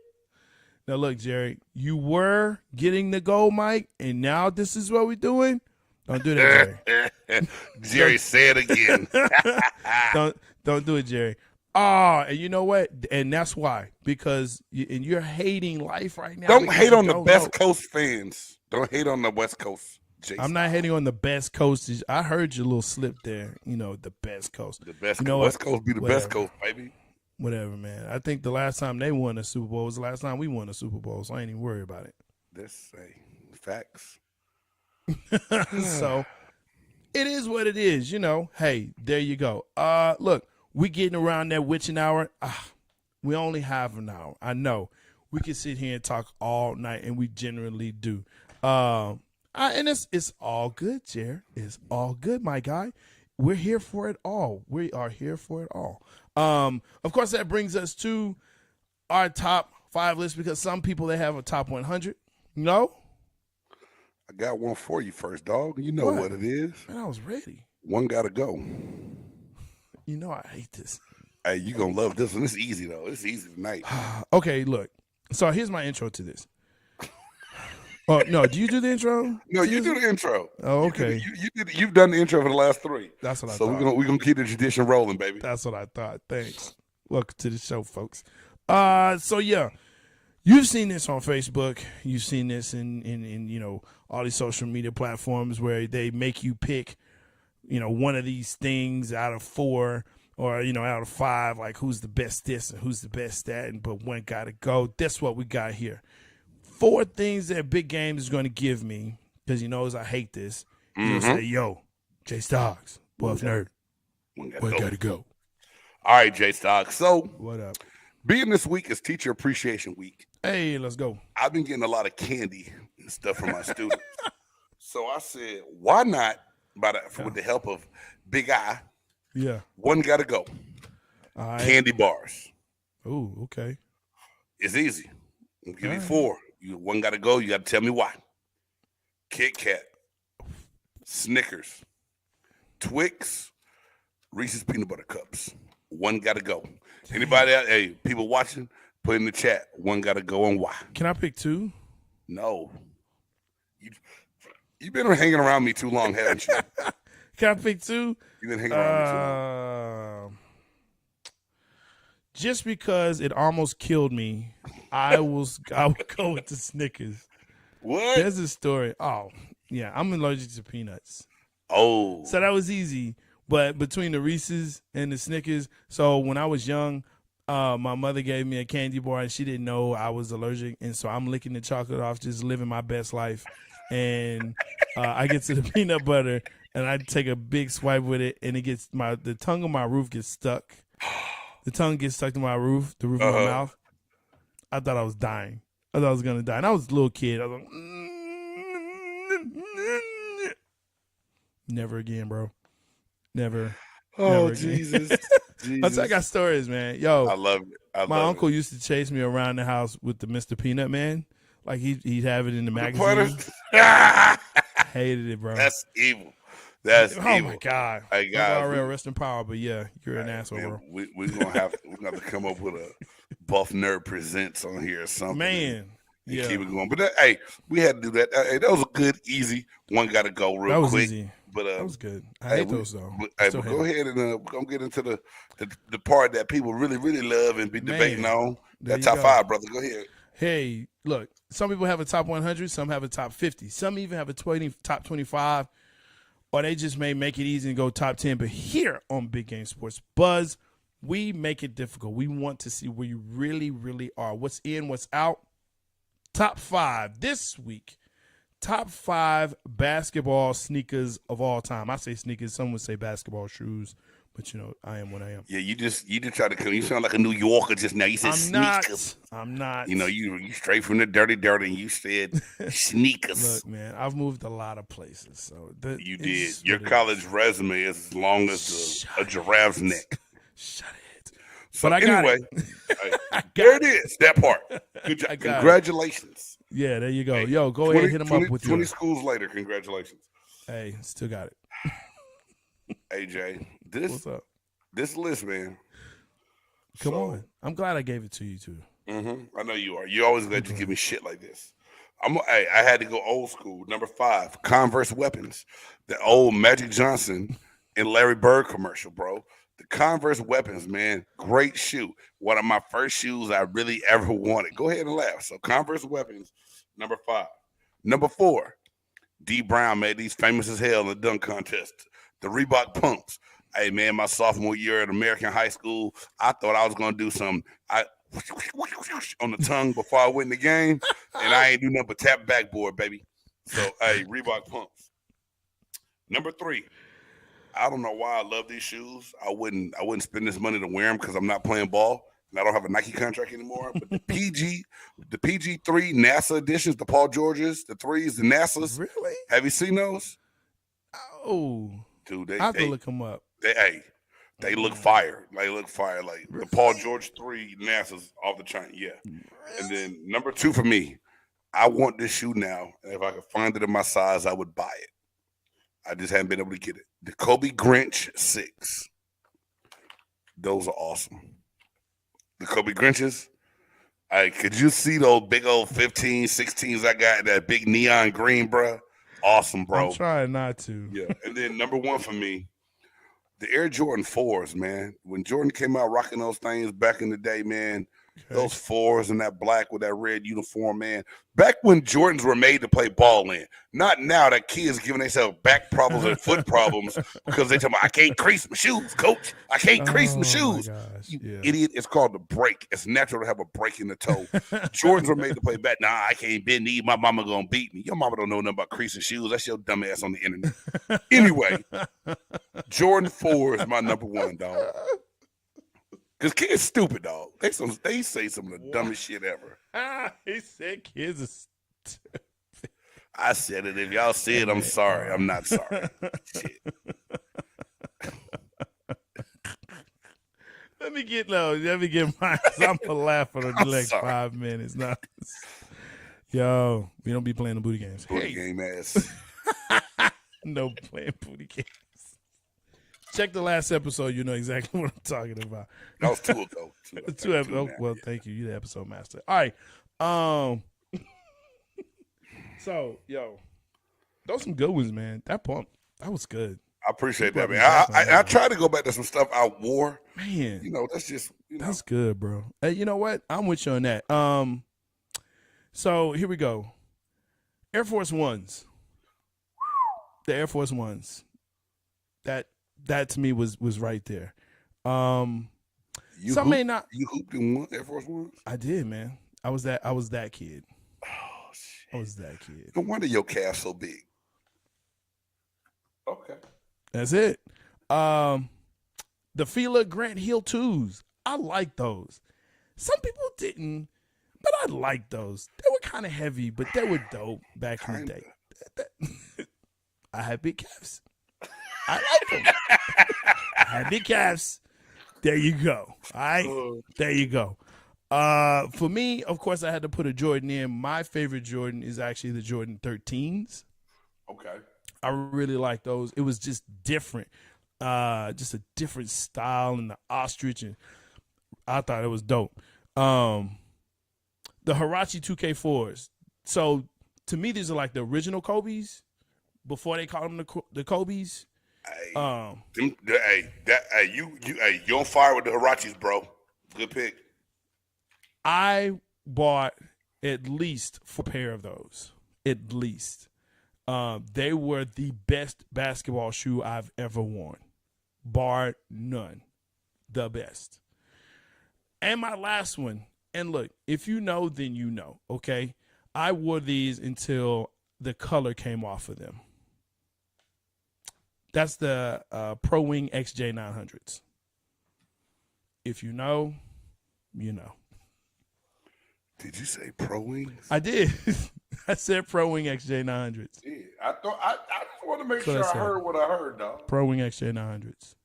Now look, Jerry, you were getting the gold mic, and now this is what we're doing. Don't do that, Jerry. Jerry, say it again. don't do it, Jerry. And you know what? And that's why, because you're hating life right now. Don't hate on the West Coast fans. Don't hate on the West Coast, Jason. I'm not hating on the best coast. I heard your little slip there. The best coast. The best. West Coast be the best coast, baby. Whatever, man. I think the last time they won a Super Bowl was the last time we won a Super Bowl, so I ain't even worried about it. That's facts. So it is what it is, Hey, there you go. Look, we getting around that witching hour. We only have an hour. I know. We can sit here and talk all night, and we generally do. And it's all good, Jer. It's all good, my guy. We're here for it all. We are here for it all. Of course, that brings us to our top 5 list, because some people, they have a top 100. No? I got one for you first, dog. You know what it is. Man, I was ready. One got to go. I hate this. Hey, you going to love this one. It's easy, though. It's easy tonight. Okay, look. So here's my intro to this. Oh, no, do you do the intro? No, you do the intro. Oh, okay. You've done the intro for the last 3. That's what I thought. So we're gonna keep the tradition rolling, baby. That's what I thought. Thanks. Welcome to the show, folks. So yeah, you've seen this on Facebook. You've seen this in all these social media platforms where they make you pick, one of these things out of 4. or out of 5, like who's the best this and who's the best that, but one got to go. That's what we got here. 4 things that Big Game is going to give me, because he knows I hate this. He's going to say, yo, J Stocks, Buff Nerd, one got to go. All right, J Stocks. So, what up? Being this week is Teacher Appreciation Week. Hey, let's go. I've been getting a lot of candy and stuff from my students. So I said, why not, with the help of Big I, one got to go. All right. Candy bars. Oh, okay. It's easy. I'll give you 4. One got to go. You got to tell me why. Kit Kat, Snickers, Twix, Reese's Peanut Butter Cups. One got to go. Anybody out? Hey, people watching, put in the chat. One got to go and why. Can I pick 2? No. You've been hanging around me too long, haven't you? Can I pick 2? You've been hanging around me too long. Just because it almost killed me, I would go with the Snickers. What? There's a story. Oh, yeah, I'm allergic to peanuts. Oh. So that was easy. But between the Reese's and the Snickers, so when I was young, my mother gave me a candy bar, and she didn't know I was allergic, and so I'm licking the chocolate off, just living my best life. And I get to the peanut butter, and I take a big swipe with it, and it gets the tongue of my roof gets stuck. The tongue gets stuck to my roof, the roof of my mouth. I thought I was dying. I thought I was going to die. And I was a little kid. I was like, never again, bro. Never. Oh, never Jesus. Jesus. I got stories, man. Yo, I love it. My uncle used to chase me around the house with the Mr. Peanut Man. Like, he'd have it in the magazine. Hated it, bro. That's evil. That's evil. Oh, my God. Hey, guys. Real rest in power, but yeah, you're an asshole, man, bro. We're going to have to come up with a Buff Nerd Presents on here or something. Man. Yeah. Keep it going. But, hey, we had to do that. Hey, that was a good, easy one got to go real quick. That was easy. But, that was good. I hate those, though. But go ahead and we're going to get into the part that people really, really love and be debating on. That top 5, brother. Go ahead. Hey, look, some people have a top 100. Some have a top 50. Some even have a top 25. Or they just may make it easy and go top 10. But here on Big Game Sports Buzz, we make it difficult. We want to see where you really, really are. What's in, what's out. Top 5 this week. Top 5 basketball sneakers of all time. I say sneakers. Some would say basketball shoes. But, I am what I am. Yeah, you just try to come. You sound like a New Yorker just now. You said sneakers. I'm not. You straight from the dirty, and you said sneakers. Look, man, I've moved a lot of places. So you did. Your college resume is as long as a giraffe's neck. Shut it. So but I got anyway, it. there it is. That part. Good job. Congratulations. Yeah, there you go. Hey, go ahead and hit them up with 20 schools later. Congratulations. Hey, still got it. AJ, what's up? This list, man. Come on. I'm glad I gave it to you, too. Mm-hmm. I know you are. You always glad you give me shit like this. I had to go old school. Number 5, Converse weapons. The old Magic Johnson and Larry Bird commercial, bro. The Converse weapons, man. Great shoe. One of my first shoes I really ever wanted. Go ahead and laugh. So Converse weapons, number 5. Number 4, D Brown made these famous as hell in the dunk contest. The Reebok Punks. Hey, man, my sophomore year at American high school, I thought I was going to do some on the tongue before I went in the game, and I ain't do nothing but tap backboard, baby. So, hey, Reebok Punks. Number 3, I don't know why I love these shoes. I wouldn't spend this money to wear them because I'm not playing ball, and I don't have a Nike contract anymore. But the PG3 NASA editions, the Paul Georges, the 3s, the NASAs. Really? Have you seen those? Oh. Dude, I have to look them up. They look fire. They look fire. Like really? The Paul George 3 NASA's off the chain. Yeah. Really? And then number 2 for me, I want this shoe now. And if I could find it in my size, I would buy it. I just haven't been able to get it. The Kobe Grinch 6. Those are awesome. The Kobe Grinches. Could you see those big old 15, 16s I got? That big neon green, bro. Awesome, bro. I'm trying not to. Yeah. And then number 1 for me, the Air Jordan 4s, man. When Jordan came out rocking those things back in the day, man, Those 4s and that black with that red uniform, man. Back when Jordans were made to play ball in. Not now that kids giving themselves back problems and foot problems because they tell me, I can't crease my shoes, coach. I can't crease my shoes. You idiot. It's called the break. It's natural to have a break in the toe. Jordans were made to play back. Nah, I can't bend knee. My mama going to beat me. Your mama don't know nothing about creasing shoes. That's your dumb ass on the internet. Anyway, Jordan 4 is my number 1, dog. Because kids stupid, dog. They say some of the dumbest shit ever. He said kids are stupid. I said it. If y'all see it, I'm sorry. I'm not sorry. Shit. Let me get mine. I'm gonna laugh for the next 5 minutes. No. Yo, we don't be playing the booty games. Booty game ass. No playing booty games. Check the last episode. You know exactly what I'm talking about. That was 2 ago. 2 episodes. Well, thank you. You're the episode master. All right. So, yo, those some good ones, man. That was good. I appreciate that, man. I tried to go back to some stuff I wore. Man. You know, that's just, That's good, bro. Hey, you know what? I'm with you on that. So, here we go. Air Force Ones. The Air Force Ones. That to me was right there. You hooped in one Air Force Ones? I did, man. I was that kid. Oh shit. I was that kid. No wonder your calf's so big. Okay. That's it. The Fila Grant Hill 2s. I like those. Some people didn't, but I like those. They were kind of heavy, but they were dope back in the day. I had big calves. I like them. I had big calves. There you go. All right. There you go. For me, of course, I had to put a Jordan in. My favorite Jordan is actually the Jordan 13s. Okay. I really like those. It was just different. Just a different style and the ostrich, and I thought it was dope. The Huarache 2K4s. So to me, these are like the original Kobe's before they called them the Kobe's. You on fire with the Huaraches, bro. Good pick. I bought at least 4 pair of those. At least. They were the best basketball shoe I've ever worn. Bar none. The best. And my last one, and look, if you know, then you know, okay? I wore these until the color came off of them. That's the Pro Wing XJ900s. If you know, you know. Did you say Pro Wings? I did. I said Pro Wing XJ900s. Yeah, I just want to make sure I heard what I heard, dog. Pro Wing XJ900s.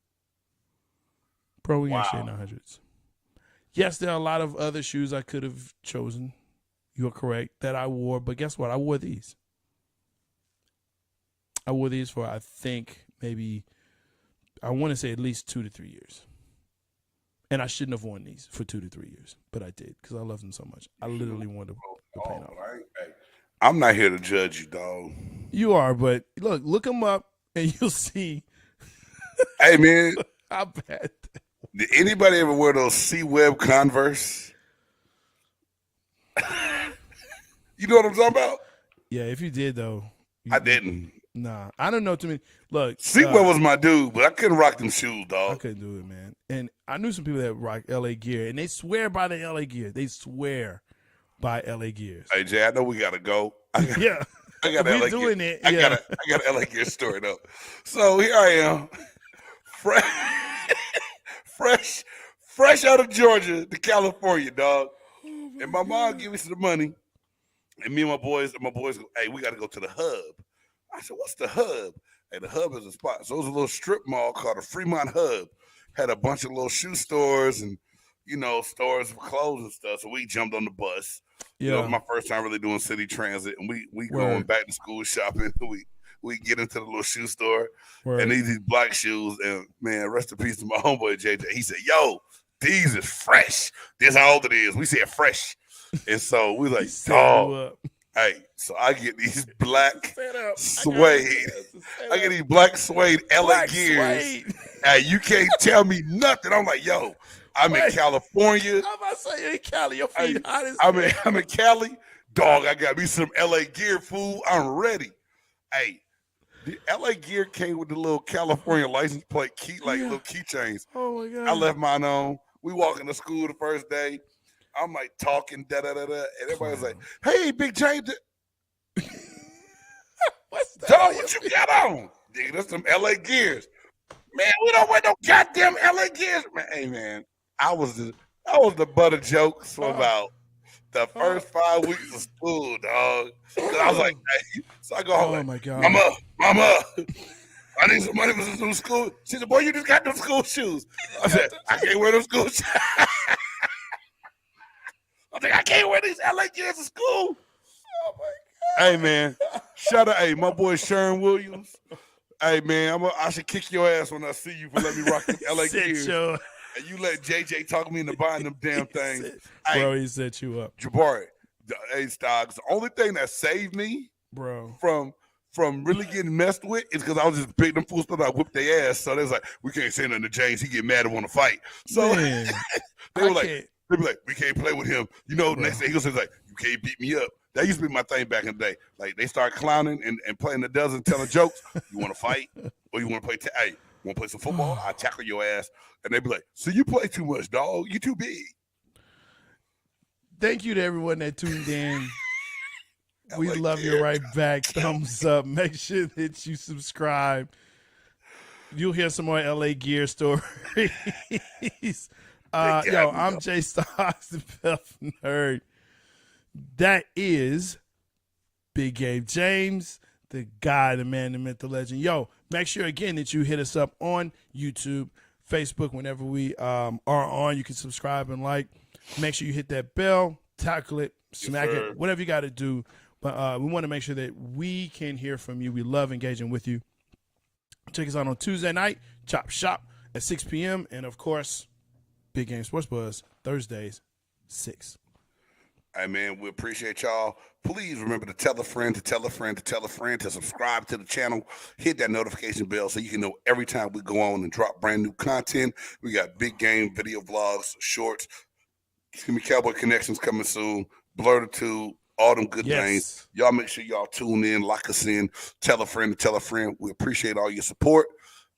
Pro Wing XJ900s. Yes, there are a lot of other shoes I could have chosen. You're correct that I wore, but guess what? I wore these. I wore these for, I think, maybe, I want to say at least 2 to 3 years. And I shouldn't have worn these for 2 to 3 years, but I did because I love them so much. I literally wanted to paint off. I'm not here to judge you, dog. You are, but look them up and you'll see. Hey, man. How bad. Did anybody ever wear those C-Web Converse? You know what I'm talking about? Yeah, if you did, though. I didn't. Nah, I don't know too many. Look, C-Web was my dude, but I couldn't rock them shoes, dog. I couldn't do it, man. And I knew some people that rock LA gear, and they swear by the LA gear. They swear by LA gears. Hey, Jay, I know we got to go. Yeah. I got LA doing gear. It. I got an LA gear story, though. So here I am, fresh out of Georgia to California, dog. And my mom gave me some money. And me and my boys, go, hey, we got to go to the Hub. I said, what's the Hub? Hey, the Hub is a spot. So it was a little strip mall called the Fremont Hub. Had a bunch of little shoe stores and, stores for clothes and stuff. So we jumped on the bus. Yeah. It was my first time really doing city transit. And we going back to school shopping. We get into the little shoe store and these black shoes. And, man, rest in peace to my homeboy, JJ. He said, yo, these is fresh. This how old it is. We said fresh. And so we like, dog. Hey, so I get these black suede. I get these black suede LA gears. Hey, you can't tell me nothing. I'm like, yo, I'm in California. I'm about to say you're in Cali. Your feet hot as I'm in Cali. Dog, I got me some LA Gear food. I'm ready. Hey, the LA Gear came with the little California license plate little keychains. Oh my God. I left mine on. We walking to school the first day. I'm like talking, and everybody's like, "Hey, Big James, What's that? dog, what you got on?" Nigga, that's some LA Gears. Man, we don't wear no goddamn LA Gears, man. Hey, man, I was the butt of jokes for about the first 5 weeks of school, dog. I was like, hey. So I go home. Oh my God, Mama, I need some money for some new school. She said, "Boy, you just got them school shoes." I said, "I can't wear them school shoes." I think I can't wear these LA Gears to school. Oh my God. Hey, man, shout out, hey, my boy Sharon Williams. Hey, man, I should kick your ass when I see you for letting me rock them LA Gears. And you let JJ talk me into buying them damn things. Bro, he set you up. Jabari, hey, Stocks, the only thing that saved me, bro, from really getting messed with is because I was just big them fools thought I whipped their ass. So they was like, we can't say nothing to James. He get mad and want to fight. So Man, they be like, we can't play with him. You know, bro. Next thing he goes like, you can't beat me up. That used to be my thing back in the day. Like they start clowning and playing the dozen, telling jokes. You want to fight or you want to play? Hey, you want to play some football? I'll tackle your ass. And they be like, so you play too much, dog. You too big. Thank you to everyone that tuned in. We love you right back. Thumbs up. Make sure that you subscribe. You'll hear some more LA Gear stories. I'm Jay Stocks, the Pelf Nerd. That is Big Game James, the guy, the man, the myth, the legend. Yo, make sure again that you hit us up on YouTube, Facebook. Whenever we are on, you can subscribe and like. Make sure you hit that bell, tackle it, smack it, whatever you got to do. But we want to make sure that we can hear from you. We love engaging with you. Check us out on Tuesday night, Chop Shop at 6 p.m. And, of course, Big Game Sports Buzz, Thursdays, 6. Hey, man, we appreciate y'all. Please remember to tell a friend, to tell a friend, to tell a friend, to subscribe to the channel. Hit that notification bell so you can know every time we go on and drop brand new content. We got big game video vlogs, shorts, Cowboy Connections coming soon, Blur the Two, all them good things. Y'all make sure y'all tune in, lock us in, tell a friend to tell a friend. We appreciate all your support.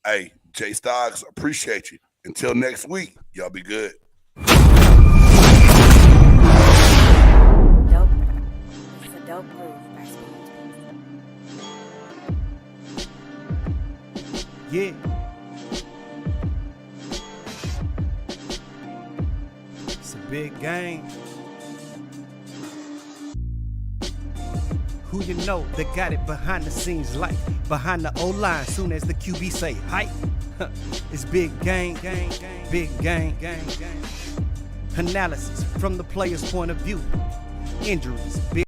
Hey, Jay Stocks, appreciate you. Until next week, y'all be good. Dope groove. Yeah. It's a big game. Who you know that got it behind the scenes like behind the O-line soon as the QB say hype. It's big game, big game. Analysis from the player's point of view. Injuries, big